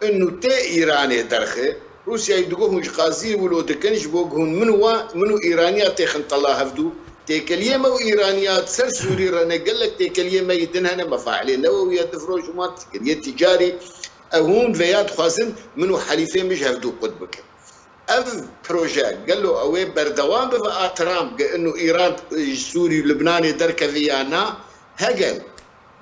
انه تي ايراني درخه روسيا يدقوهم قازي ولو دكنش بوقهم منو ايرانيات تيخن الله هردو تيكليما وايرانيات سر سوري رانا قال لك تيكليما يدنها مفاعلين نوويه تفروج وما تكليه تجاري هون فيات خازن منو حليفين مش هردو قطبك اف بروجي قال له اوي بردوام بفا ترامب انه ايران سوري ولبناني دركه فيانا هجل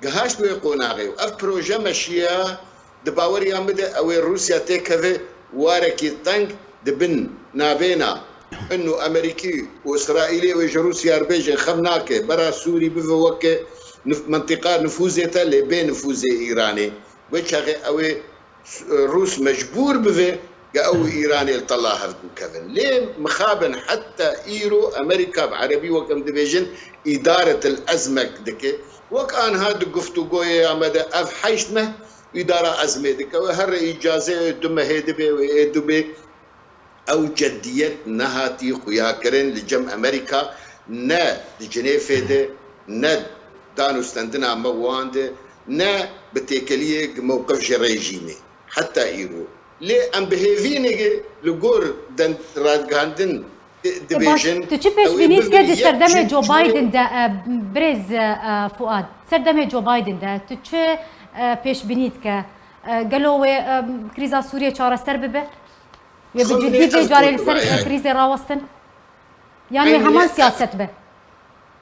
قهاش بيقوناغي اف بروجي مشيا دباوري امد اوي روسيا تيكفي واركي تانك دبن نابينا انه امريكي واسرائيلي وروسيا ربيج خمناك برا سوري بفوك منطقه نفوذتها اللي بين نفوذ ايراني وشاغي اوي روس مجبور بفي او ايراني يطلع هردو كفن ليه مخابن حتى ايرو امريكا بعربي وكم ديفيجن اداره الازمه دكي وكان هذا قفتو قوي مدى اف حيشمه اداره ازمه دك وهر اجازه دم هيدبي ويدبي او جديه نهاتي خويا كرن لجم امريكا نا لجنيف نا دانو ستندنا مواند نا بتيكليه موقف ريجيمي حتى ايرو ليه ام بهيفيني لغور دن رادغاندن ديفيجن تشبش بنيت كده سردمه جو بايدن ده بريز فؤاد سردمه جو بايدن ده تشي پیش بینید که گلو کریزا سوریه چاره سر ببه بجدی في جاری لسر کریزی راوستن یعنی همان سیاست به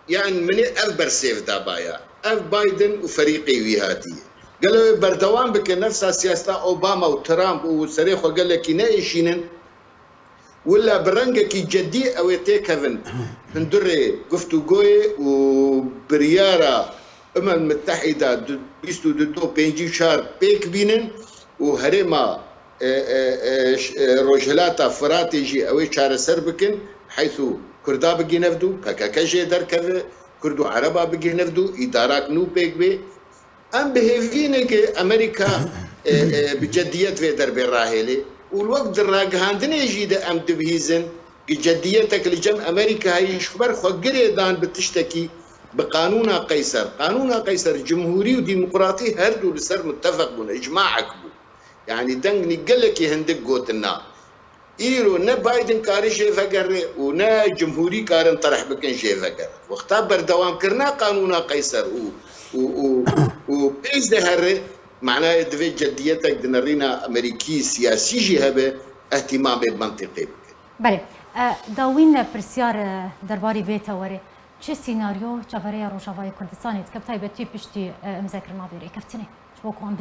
يعني من أكبر سيف دابايا أف بايدن وفريقي ويهاتي قالوا بردوان بك نفس سياسة أوباما وترامب وسريخو قال لك ينايشينن ولا برنجك جدي أو تيكفن هندري قفتو قوي وبريارة الأمم المتحدة بيستو دو بينجي شهر بيك بينن وهريما روجلاتا فراتيجي أو شهر سربكن حيث كردا بقي نفدو كاكاكاجي دركذا كردو عربا بقي نفدو إدارات نو بيك بي أم بهيفينك أمريكا بجدية في درب الراهلي والوقت الراقهاندني يجي ده أم دبهيزن جديتك لجم أمريكا هي شخبر خوغري دان بتشتكي بقانون قيصر قانون قيصر جمهوري وديمقراطي هردو لسر متفق بون إجماعك بون يعني دنقني قلك يهندق قوتنا إيرو نا بايدن كاري شي فقر ونا جمهوري كارن طرح بكن شي فقر وقتا بردوام كرنا قانون قيصر و بيز ده هر معناه دفي جديتك دنرينا أمريكي سياسي جهبه اهتمام بمنطقي بله داوين برسيار درباري بيتا وري چه سيناريو چاوري روجاواي كردستان تكبتاي بتي بشتي مذاكرنا بيري كفتني شو كون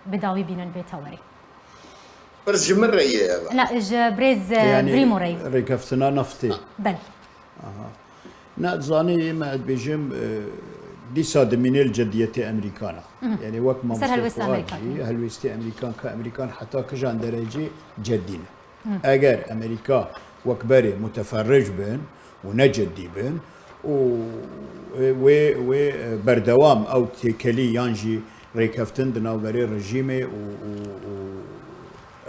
بداوي بينن بيتا وري برز جمر رأيه لا بريز يعني بريمو ري ريكفتنا نفتي بل ناتزاني ما بيجم دي صادمين الجدية أمريكانا يعني وقت ما مستفواتي هلوستي أمريكان كأمريكان حتى كجان درجة جدينا أجر أمريكا وكبري متفرج بين ونجدي بين و بردوام أو تكلي يانجي ريكفتن دناوبري رجيمي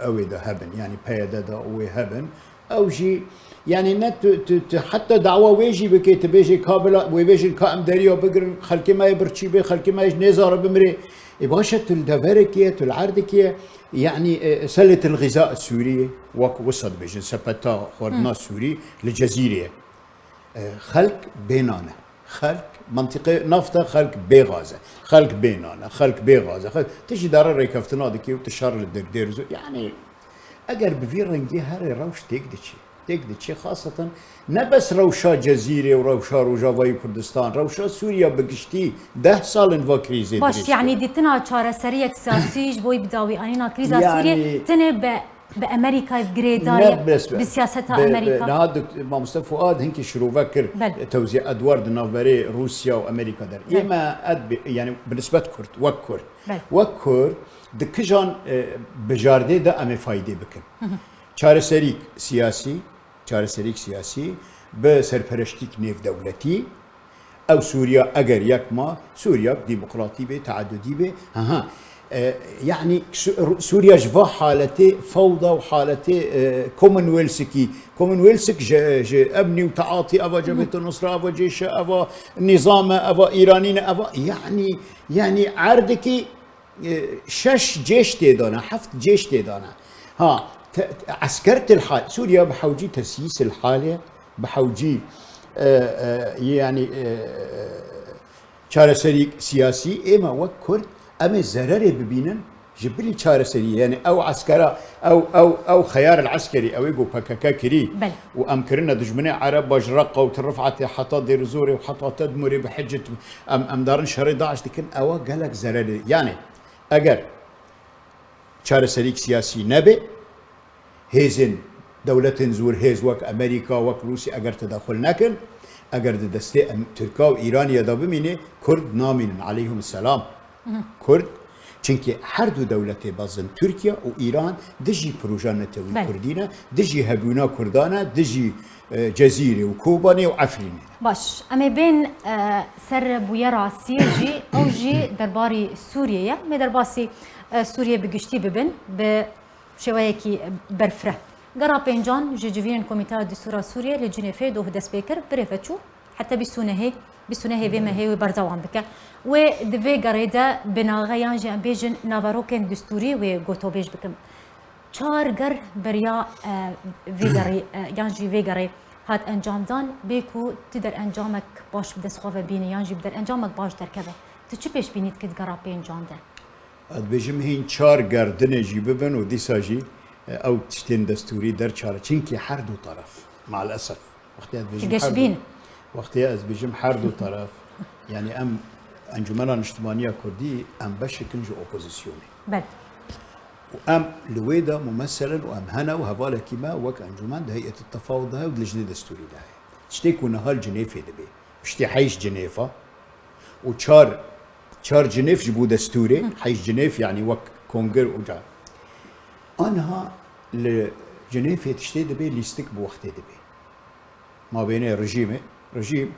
أو إذا هبن يعني بيدا دا أو هبن أو جي يعني نت حتى دعوة ويجي بكي تبيجي كابلا ويجي كائم دريو بقر خلكي ما يبرشي به خلكي ما ينزار بمري إباشة الدفركية العردكية يعني سلة الغذاء السورية وصل بيجن سبتا خورنا السوري للجزيرة خلق بينانا خلق منطقة نفطة خلق بغازة خلق بينانا خلق بغازة تجي دار ريكفتنا دكي وتشار للدرديرزو يعني أجر بفيرنجي هاري روش تقدشي خاصة نبس روشا جزيرة وروشا روجاواي كردستان روشا سوريا بقشتي 10 سال فاكريزي باش يعني ديتنا شارة سرية سياسيج بوي بداوي أنينا كريزا يعني سوريا تنب بأمريكا بجريدارية بسياستها أمريكا هذا ما مصطفى فؤاد هنكي شروع فكر توزيع أدوار دنافري روسيا وأمريكا در إما أد يعني بالنسبة كرد وكر دكجان بجاردة ده أمي فايدة بكن چارەسەریک سیاسی بە سەرپەرشتیک نێودەوڵەتی ئەو سووریا ئەگەر یەکما سووریا دیموقراتی بێ تعددی بێ يعني سوريا جوا حالتي فوضى وحالتي كومنويلسك ابني وتعاطي افا جبهة النصرة افا جيش افا نظام افا ايرانيين افا يعني عردكي 6 جيش تيدانا 7 جيش تيدانا عسكرت الحال سوريا بحوجي تسييس الحالة بحوجي يعني چارەسەری سياسي اما وكرد اما زراري ببينن جبري چارەسەری يعني او عسكرة او خيار العسكري او يقول بكاكا كري وامكرنا دجمني عرب باجرقه وترفعت حتى دير زوري وحتى تدمري بحجه ام دارن شهر 11 لكن او قالك زراري يعني اگر چارەسەری سياسي نبي هيزن دولة زور هيز وك امريكا وك روسيا اگر تدخل نكن اگر دسته تركيا وإيران يدا بمينه كرد نامين عليهم السلام كرد çünkü her du devlete bazın Türkiye و İran دجي بروجانته وكردينا دجي هبونا كردانا دجي جزيرة وكوباني وعفرينة باش اما بين سر بويا راسي جي او جي درباري سوريا ما درباسي سوريا بگشتي ببن بشويكي برفره قرا بينجان جيجيفين كوميتا دستور سوريا لجنيفه دو هدس بكر بريفتشو حتى بسونه بما هي برزوان بك ودفي غريدا بناغيان جان بيجن نافاروكن دستوري وغوتو بيج بكم چارگر بريا فيغري يانجي فيغري هات انجام دان بيكو تقدر انجامك باش بدس خوفه بيني يانجي بدر انجامك باش دركبه تو چی پیش بینید که قرا بينجان ده اد بيجم هين چارگر دنجي ببن و دیساجي او تشتين دستوري درشاره چنكي حرد وطرف مع الاسف تقشبين وقتها از بيجم حرد وطرف يعني ام انجمن الاجتماعيه كردي ام بشكل جو اوبوزيسيوني بل وام لويدا ممثلا وام هنا وهفالا كيما وك انجمن ده هيئه التفاوض ده ولجنه دستوري ده تشتيكو نهال جنيفي دبي بشتي حيش جنيفا وشار جنيف جبو دستوري حيش جنيف يعني وك كونغر وجا انها لجنيف تشتي دبي ليستك بوقت دبي ما بين رجيم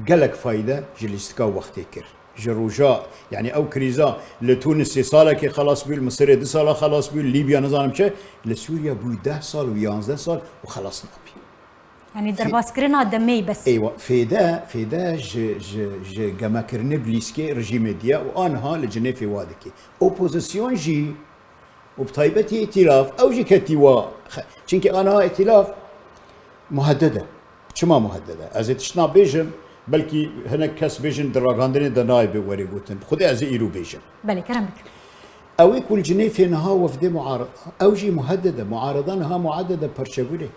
قالك فايده جلستكا وقت كر جروجا يعني او كريزا لتونس صالك خلاص بيل مصر 2 سال خلاص بيل ليبيا نظام شيء لسوريا بو 10 سال و11 سال وخلصنا بي يعني درباس كرنا دمي بس ايوه في دا ج جما كرني بليسكي رجيم ديا وانها لجنيفي وادكي اوبوزيسيون جي وبطيبتي ائتلاف او جي كتيوا چونكي انا ائتلاف مهدده شما مهدده از تشنا بيجم بلكي هنا كاس بيجن دراغاندري دناي بوري قوتن خدي از ايرو بيجن بلي كلامك او يكون جنيفي نها وفدي معارضه او جي مهدده معارضه نها معدده برشبولي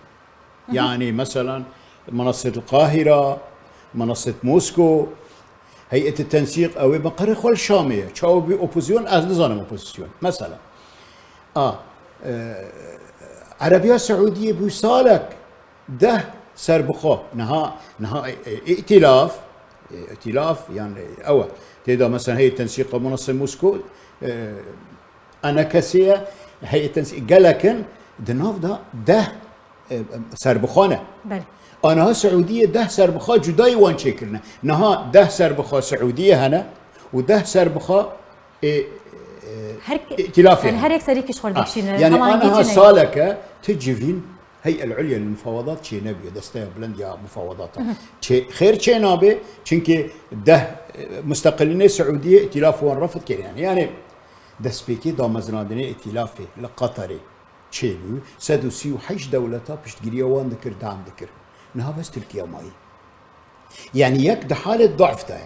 يعني مثلا منصه القاهره منصه موسكو هيئه التنسيق او بقري خول شاميه تشاو بي اوبوزيون از نظام اوبوزيسيون مثلا عربيه سعوديه بوصالك ده سربخو نها ائتلاف يعني او تيدا مثلا هيئه تنسيق منصه موسكو انا كسيه هيئه تنسيق قالكن دناف ده سربخانه بل انا سعوديه ده سربخا جداي وان شكلنا نها ده سربخا سعوديه هنا وده سربخا ائتلاف يعني هر يكسريك شغل بكشين يعني انا صالك تجفين هيئة العليا للمفاوضات شي نبي دستة بلند يا مفاوضاتها خير شي نابي چونكي ده مستقلين سعودية ائتلاف وان رفض كده يعني دسبيكي دا مزنادني ائتلافي لقطري شي بو سدوسي وحيش دولتها باش تقريا وان ذكر دعم ذكر نها بس تركيا ماي يعني يك ده حالة ضعف ده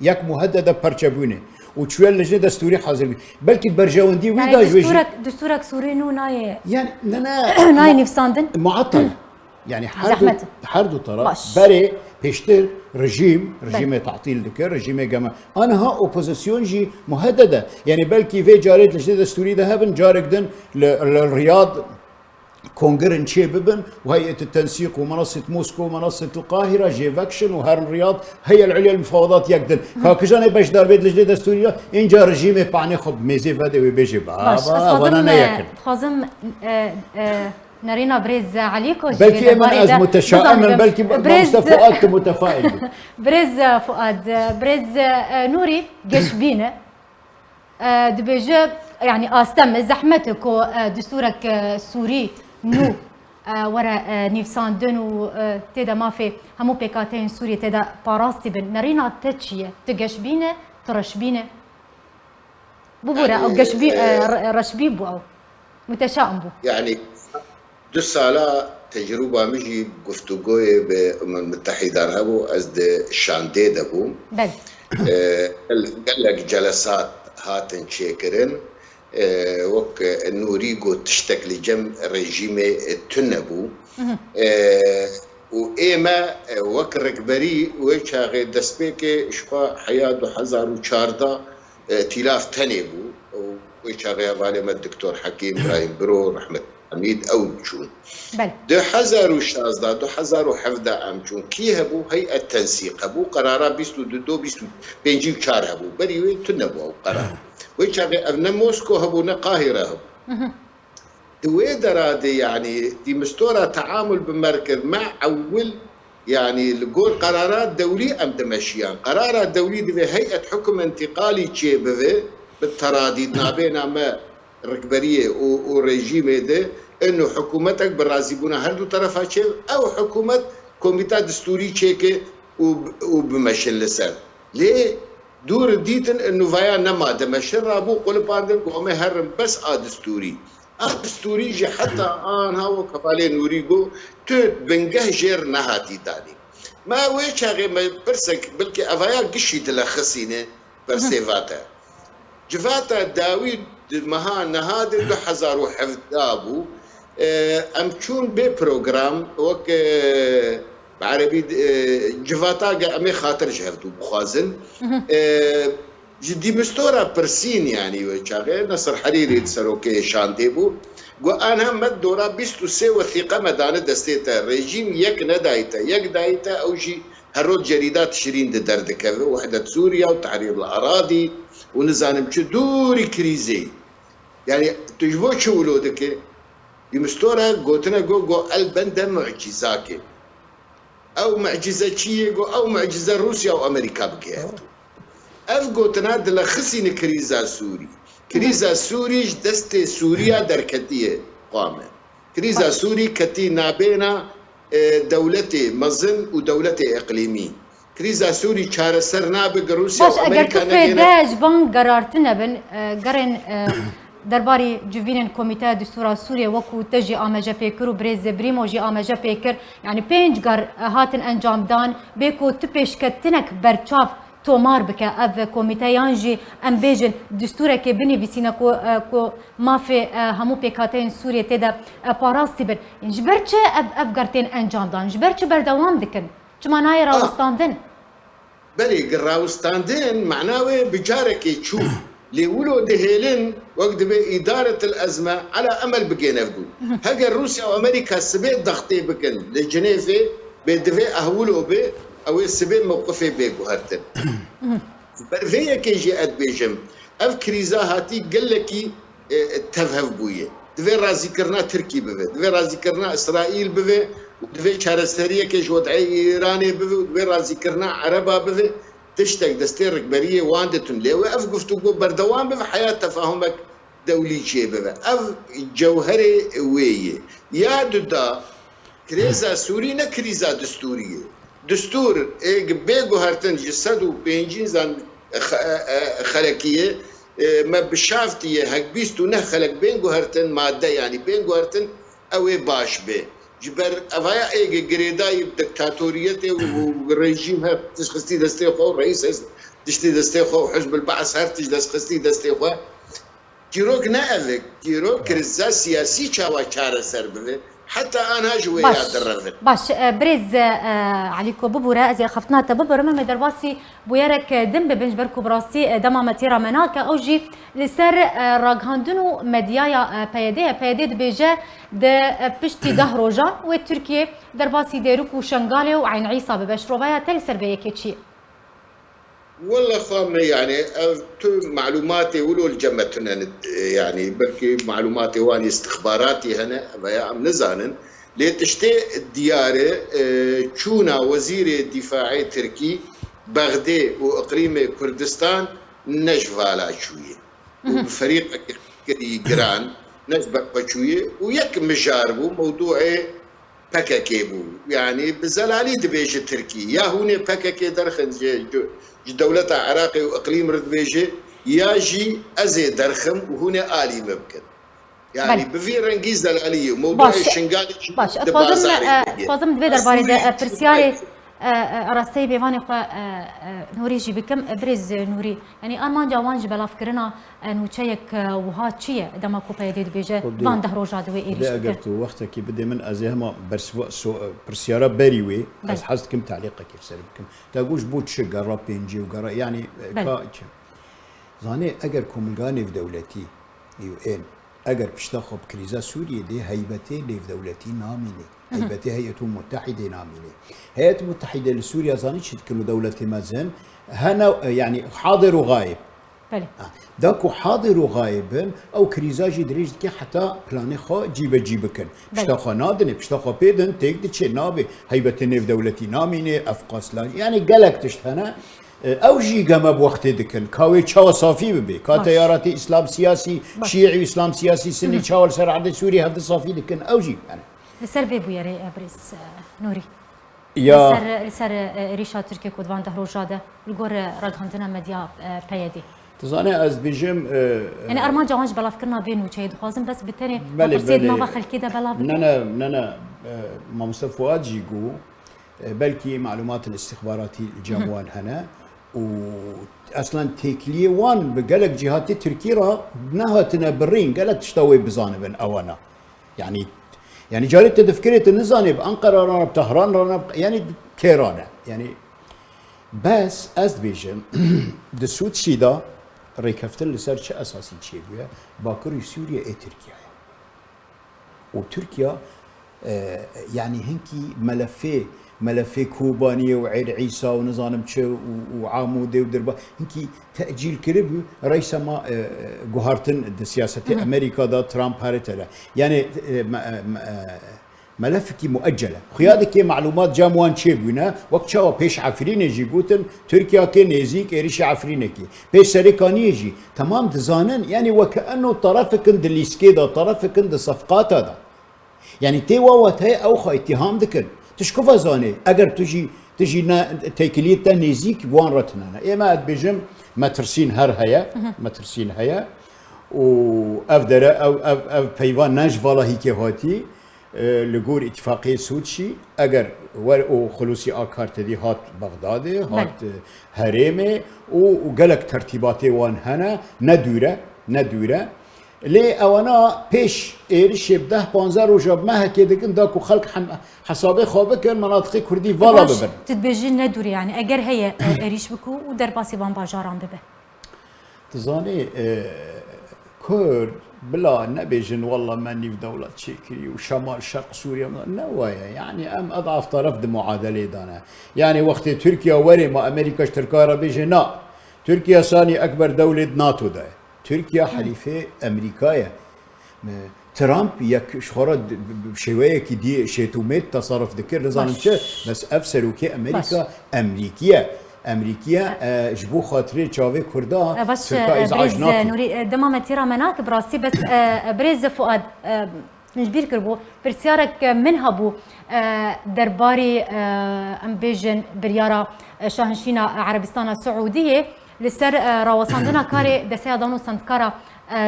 يك مهددة برشبوني وشوية لجنة دستوري حاضر بي بلكي برجاوندي ويدا جوجي دستورك سوري نو ناي يعني انا ناي نفساندن معطل يعني حرد طرف باش. بري بيشتر رجيم تعطيل ذكر رجيم جما انا ها اوبوزيسيون جي مهدده يعني بلكي في جاريت لجنة دستوري ذهبن جارك دن للرياض كونغرن شيببن وهيئة التنسيق ومنصة موسكو ومنصة القاهرة جيفاكشن وهر الرياض هي العليا للمفاوضات يقدن كاكجاني باش دار بيت لجنة دستورية إنجا رجيمي بعني خب ميزي فادي ويبيجي بابا وانا نيكن خازم نارينا بريز عليكو بلكي من از متشائم بلكي مصطفى فؤاد متفائل بريز فؤاد بريز نوري قشبينه دبيجي يعني استم زحمتك ودستورك سوري نو ورا نيفساندن و تيدا ما في همو بيكاتين سوري تيدا باراستي بن نارينا تتشيه تقشبينه ترشبينه ببورا او قشبي رشبي بو او متشائم بو يعني 2 سالا تجربة مجي گفتگوی بالأمم المتحدة هبو از شاندي دبو بل قال لك جلسات هاتن شيكرن وك نوريغو تشتكلي جم ريجيمي تنبو وإيما وك ركبري ويشاغي دسبيكي شفا حياة 2014 تلاف تنبو ويشاغي غالما الدكتور حكيم إبراهيم برو رحمة حميد أو جون بل 2016 2017 أمجون كي هبو هيئة التنسيق هبو قرارا 22 25 هبو بريوي تنبو أو قرار ويشاغي أبنا موسكو هبو نقاهرة هبو دوي درادي يعني دي مستورة تعامل بمركز مع أول يعني لقول قرارات دولية أم دمشيان قرارات دولية دي هيئة حكم انتقالي تشيبه بالتراضي نابينا ما ركبريه وريجيم ده انه حكومتك برازيبونا هردو طرفها شيء او حكومه كوميتا دستوري تشيكي وبمشن لسان ليه دور ديتن انه فيا نما دمشن رابو قول باندن قومي هرم بس دستوري دستوري جي حتى انا هو كفالي نوريغو توت بنجه جير نهاتي تاني ما ويش هاغي ما برسك بلكي افايا قشي تلخصينه برسيفاتا جفاتا داويد مها نهاد 2011 دابو ام چون به پروگرام وک بعربي جفاتا امي خاطر جهرتو بخوازن جدي مستورا برسين يعني وشاغي نصر حريري تسروكي شانديبو قو انا مد دورا بيستو سي وثيقه مدانه دستيتا ريجيم يك ندايتا يك دايتا او جي هرود جريدات شيرين دردكه وحده سوريا وتحرير الاراضي ونزانم دوري كريزي يعني تجبو شو ولودك يمستورا قوتنا جو البنده معجزاكي او معجزه تشيغو او معجزه روسيا او امريكا بكيفتو اف قوتنا دلخسين كريزا سوري كريزا سوري دستي سوريا دركتيه قامه كريزا سوري كتي نابينا دولتي مزن ودولتي اقليمي كريزا سوري چاره سر نابه روسيا باش اگر تو فداج بان قرارتنا بن قرن درباري جوفين كوميتا دستورا سوريا وكو تجي آمجا بيكر وبريز بريمو جي آمجا بيكر يعني بينج قر هاتن انجام دان بيكو تبش كتنك برچاف تومار بك اف كوميتا يانجي ام بيجن دستورا كي بني بيسينا كو ما في همو بيكاتين سوريا تدا باراستي بن جبرچ اف قرتين انجام دان جبرچ بردوام دكن چما ناي راوستاندن بلي راوستاندن معناوي بجارك تشوف لولو دهيلن وقت بإدارة الأزمة على أمل بقينا فقول هاجر روسيا وأمريكا سبيت ضغطي بكن لجنيفي بدفي أهولو بي أو سبيت موقفي بيكو هاتن برفيا كي جاءت بيجم أف كريزا هاتي قال لكي تفهف بوية دفي رازي كرنا تركي بفي دفي رازي كرنا إسرائيل بفي دفي شارسترية كي جوضعي إيراني بفي دفي رازي كرنا عربا بفي تشتك دستير ركبريه واندتن ليه واف قفتو بردوام بف حياة تفاهمك دولي شي بف اف جوهري ويه يا دودا كريزا سوري نا كريزا دستورية دستور بيقو هرتن جسدو بينجين زان خلقية ما بشافتي هك بيستو نه خلق بينقو هرتن مادة يعني بينقو هرتن اوي باش بي جبر افايا ايجي جريداي دكتاتوريته والريجيم هر تشخصتي دستي خو رئيس تشتي دستي خو حزب البعث هر تشخصتي دستي خو كيروك نافك كيروك كرزا سياسي تشاوا تشار سربه حتى انا جوي درفت باش بريز عليكو ببورا ازي خفتنا تببر ما درباسي بويرك دم بنجبركو براسي دما ماتيرا مناكا اوجي لسر راغاندنو مديايا بيدي بيجا د بشتي دهروجان وتركيا درباسي ديروكو شنغالي وعين عيسى ببشروبايا تل سربيه كيتشي والله خام يعني معلوماتي ولو الجمتنا يعني بلكي معلوماتي واني استخباراتي هنا عم نزانن لتشتي الديارة تشونا وزير الدفاع تركي بغداد واقليم كردستان نجفالا شويه وفريق جيران نجبر شويه ويك مجاربو موضوعي بكاكيبو يعني بزلالي دبيج تركي يا هوني بكاكي درخن دولة عراقي واقليم ردبيجي ياجي ازي درخم وهنا الي ممكن يعني بفي رنجيز دلاليه وموضوع الشنغالي باش فازم دبي درباري برسياري راستي بيفاني خو نوري جي بكم ابرز نوري يعني ارمان جوانج بلا فكرنا انو تشيك وها تشيه دما كوبا دي بيجا فان دهروجا دوي ايريش لا قلت وقتك بدي من ازيهما برسياره بريوي از حزتكم تعليقك كيف سربكم تاقوش بوت شقرا بينجي وقرا يعني زاني اگر كوملغاني في دولتي يو ان اگر بشتاخو بكريزا سوريا دي هيبتي لي في دولتي ناميني هيبتي هيئة متحدة ناميني هيئة متحدة لسوريا زاني تشكلوا دولة مازن هنا يعني حاضر وغايب بله داكو حاضر وغايب او كريزاجي دريج كي حتى بلاني خو جيبكن بشتاخو نادني بشتاخو بيدن تيك دتشي نابي هيبتي في دولتي ناميني افقاسلا يعني قالك تشتنا او جي قام بوقت دكن كاوي تشاو صافي ببي كاتياراتي اسلام سياسي شيعي اسلام سياسي سني تشاو سر عند سوريا هذا صافي دكن او جي يعني لسر بيبو يري ابرز نوري يا لسر ريشا تركيا كودوان دهروجاده الجور راغاندنا مديا بيدي تزاني از بيجم يعني ارمان جوانج بلا فكرنا بينو تشي خوازم بس بالتالي برسيد ما بخل كده بلا نانا ما مصطفى فؤاد جيجو بلكي معلومات الاستخباراتي الجوان هنا واصلا تيكلي وان بقالك جهات تركيا نهتنا برين قالت تشتوي بزانبن اوانا يعني يعني جاري تذكرة النظام بأنقرة رانا بطهران رانا يعني تيرانة يعني بس از بيجن دسوت شيدا ريكفتن لسر چه اساسي چه بيه باكر سوريا اي تركيا وتركيا يعني هنكي ملفي كوبانية وعيد عيسى ونظام تشو وعامودة ودربا هنكي تأجيل كربو رئيس ما جوهرتن سياسة أمريكا دا ترامب هارتلا يعني ملفك مؤجلة خيادك معلومات جاموان تشيبونا وقت شاوا بيش عفرين يجي قوتن تركيا كي نيزيك إيريش عفرينكي بيش سريكاني يجي تمام تزانن يعني وكأنه طرفكن دليسكي دا طرفكن دا صفقات هذا يعني تي واوت هي أوخا اتهام دكن تشكوفا زاني اگر تجي تيكليتا نيزيك بوان رتنانا اما بيجم مترسين هر هيا و افدرا او بيوان ناج فالا هيكي هاتي لغور اتفاقية سودشي اگر او خلوصي آكارت دي هات بغداد هات هريمي و قلق ترتيباتي وان هنا ندورة لي اوانا پیش ایرش 10-15 روزا ما هكذا داكو خلق حسابي خوابك المناطق كردي فالا ببن تتبجي ندوري يعني اگر هي ایرش بكو و در باسي وان باجاران ببه تزاني كرد بلا نبيجن والله ماني في دولة تشيكري وشمال شرق سوريا نوايا يعني ام اضعف طرف دي معادلة دانا يعني وقت تركيا وري ما امريكا اشتركارا بيجن نا تركيا ثاني اكبر دولة ناتو ده تركيا حليفة أمريكاية ترامب يك شخرة بشوية كدي شيتوميت تصرف ذكر نظام شيء بس أفسروا كي أمريكية جبو خاطري تشافي كردا بس بريز نوري دمام تيرا مناك براسي بس بريز فؤاد نجبير كربو برسيارك منها بو درباري أمبيجن بريارة شاهنشينا عربستان السعودية لسر راوساندنا كاري دسيا دانو سندكارا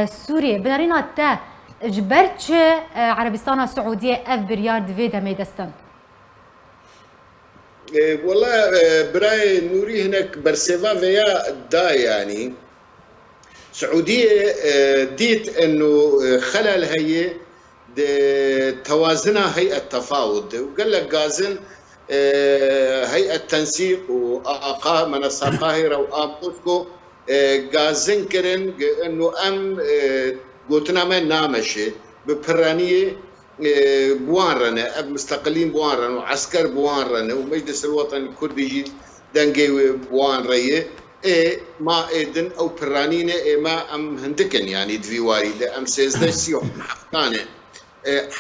سوريا بنارينا تا جبرتش عربستان السعودية اف بريار دفي دمي دستان والله براي نوري هناك برسيفا فيا دا يعني سعودية ديت انه خلل هي توازنها هيئة التفاوض وقال لك غازن هيئة تنسيق وآقا منصة القاهرة وآموسكو غازن كرن انه قوتنا من نامشة ببرانية بوانرنا اب مستقلين بوانرنا وعسكر بوانرنا ومجلس الوطني الكردي جي دنجي بوانرية ما ايدن او برانينا ما ام هندكن يعني دفي وارده ام سيزده سيوح حقانه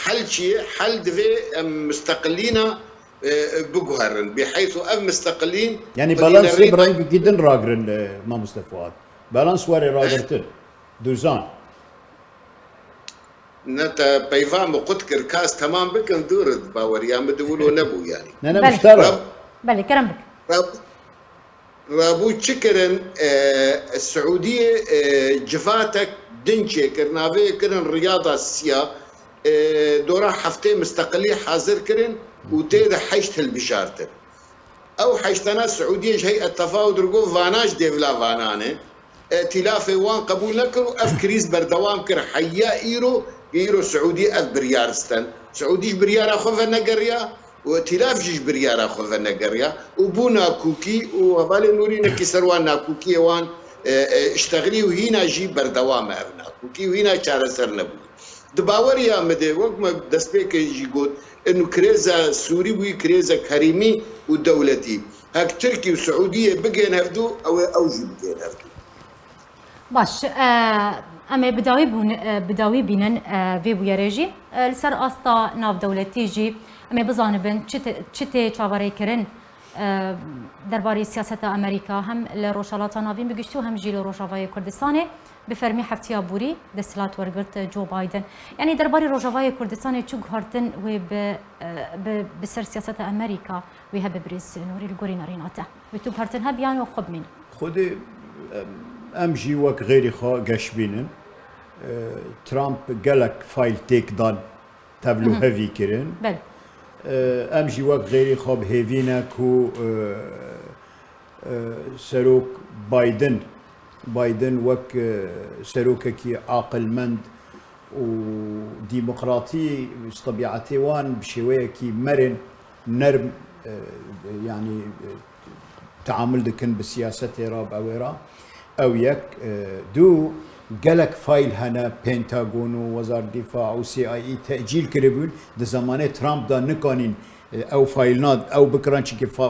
حل شيء حل دفي ام مستقلين بجوهرن بحيث اب مستقلين يعني بالانس ابراهيم جدا راجرن ما مستفاد بالانس وري راجرتن دوزان نتا بيفام وقت كركاس تمام بكن دورد باوريا مدولو نبو يعني انا مشترك بلي كرم بك رابو تشكرن السعوديه جفاتك دنشي كرنافي كرن رياضه السيا دورا حفتين مستقليه حاضر كرن وتيدا حيشت البشارتن او حيشتنا السعوديه هيئه التفاوض رجو فاناج ديفلا فانانه ائتلاف وان قبول نكروا اف كريز بردوام كر حيا ايرو سعودي اف بريارستان سعوديش بريار اخوفا نقريا وائتلاف جيش بريار اخوفا نقريا وبونا كوكي وبالي نورينا كسروان كوكي وان اشتغلي وهنا جي بردوام ابنا كوكي وهنا شار سر نبو دباوريا مدي وقت ما دسبيك يجي قول انه كريزا سوري وي كريزا كريمي ودولتي هاك تركي وسعوديه بقين هفدو او جي بقين هفدو باش اما بداوي بينن في بويريجي لسر استا ناف دولتي جي اما بزانبن چته چاواري كرن درباري سياسة امريكا هم لروشالات نافين بگشتو هم جي لروجاوای كردستان بفرمي حفتيا بوري دستلات ورگرت جو بايدن يعني درباري روجاوای كردستان چوك هارتن و بسر سياسة امريكا و هب بريس نوري الگوري ناريناته و توك هارتن هب يعني وخب من خودي امجي وك غيري خا قشبينن ترامب قالك فايل تيك دان تبلو هيفي كرن بل امجي وك غيري خاب هيفينا كو سروك بايدن وك سروككي عاقل مند وديمقراطي طبيعتي وان بشويه كي مرن نرم يعني تعامل دكن بالسياسة راب أويرا أو يك دو جالك فايل هنا بنتاغون ووزارة الدفاع أو CIA تأجيل كريبون ده زمان ترامب دا نكانين أو فايلنات أو بكرانشي كيف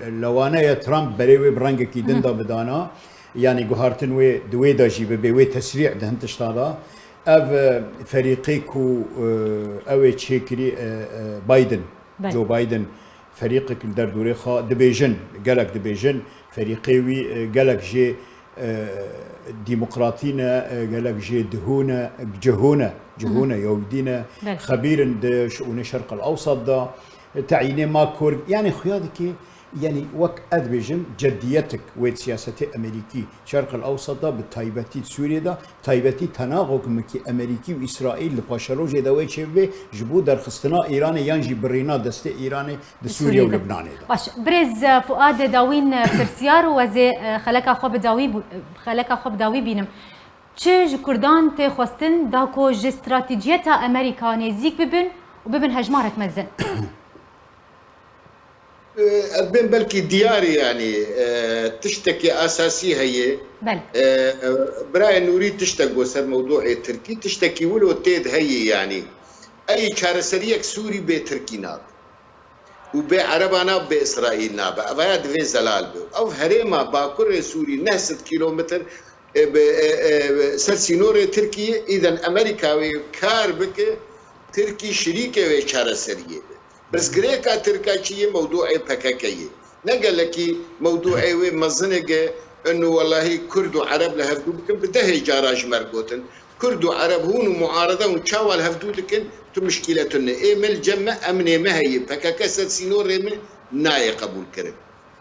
لوانا يا ترامب بريوي برانج كي دندا بدانا يعني جوهرتن وي دوي داجي ببي تسريع ده هنتش هذا أو فريقيكو أو تشيكري بايدن جو بايدن فريقك الدردوري خا دبيجن قالك دبيجن فريقيوي قالك جي ديمقراطينا قالك جي دهونا جهونا يودينا خبير شؤون الشرق الاوسط دا تعييني ماكور يعني خيادك يعني وك ادبيجن جديتك ويت سياسه امريكي شرق الاوسط دا بتايبتي سوريا دا تايبتي تناغك مكي امريكي واسرائيل لباشروج دا ويتشبي جبو در خستنا ايران يانجي برينا دست ايراني سوريا ولبنان دا باش بريز فؤاد داوين فرسيار وزي خلك خوب داوي بينم تشج كردان تخواستن داكو ج استراتيجيتا امريكا نزيك ببن وببن هجمارك مزن بين بلكي دياري يعني تشتكي اساسي هي بل براي نوري تشتكي وسر موضوع تركي تشتكي ولو تيد هي يعني اي شارسريك سوري بتركي ناب وبي عربانا باسرائيل ناب ابياد في زلال او هريما باكر سوري نهست كيلومتر سرسينور تركي اذا امريكا كار بك تركي شريكه في شارسريه بس غريكا تركاشية موضوع بكاكية نقل لك موضوع مزنقة انه والله كرد وعرب لهفدو بكن بدهي جاراج مرقوتن كرد وعرب هون معارضة وشاوال هفدو لكن تو مشكلتنا ايمل جمع امني ما هي بكاكا سينور ريمل ناي قبول كرم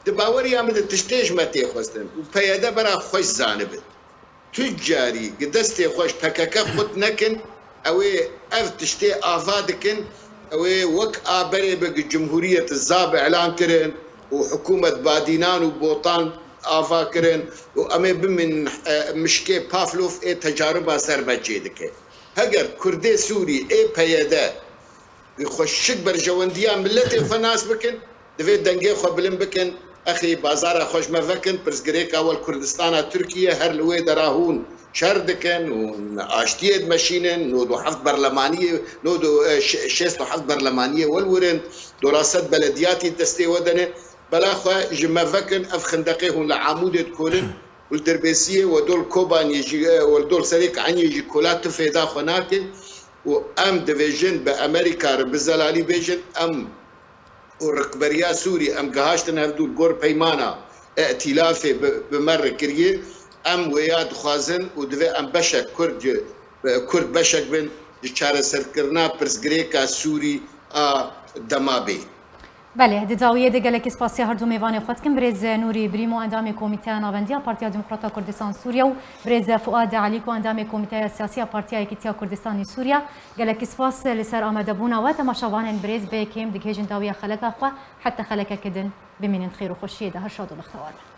دباوري عمد تشتيج ما تيخوستن وبيادا برا خوش زانبت تجاري قدستي خوش بكاكا خد نكن اوي اف تشتي افادكن وك آبري بق جمهورية الزاب إعلان كرن وحكومة بادينان وبوطان آفا كرن وأمي بمن مشكي بافلوف إيه تجاربها سربة جيدك هجر كردي سوري إيه بيادا يخشك برجوانديا ملتي فناس بكن دفيت دنجي خو بلن بكن أخي بازارا خوش مفكن برزقريكا والكردستان تركيا هر لوي دراهون شردكن واشتيد ماشينن نودو حفظ برلمانيه نودو شيستو حفظ برلمانيه والورن دراسات بلدياتي تستي ودنه بلاخوا جمفكن اف خندقيهم لعمود كولن والدربيسيه ودول كوبان يجي ودول سريك عن يجي كولات في داخل هناك وام ديفيجن بامريكا بزلالي بيجن ام وركبريا سوري ام قهاشتن هدول جور بيمانا ائتلافي بمر كريه ام وياد خوازن ودوی ام بشک کرد بشک بن چاره سرکرنا پرسگریکا سوری دمابی بله دزاویه دگلک اسپاسی هر دو میوان خود کن برز نوری بریمو اندام کمیته ناوندیا پارتیا دموکراتا کردستان سوریا و برز فؤاد علیکو اندام کمیته سیاسی پارتیا یکیتیا کردستان سوریا گلک اسپاس لسر آمده بونا و تماشاوان برز به کم دگهجن داویه خلقا خو حتی خلقا کدن بمینن خیر و خوشیه ده هر شاد و بختوار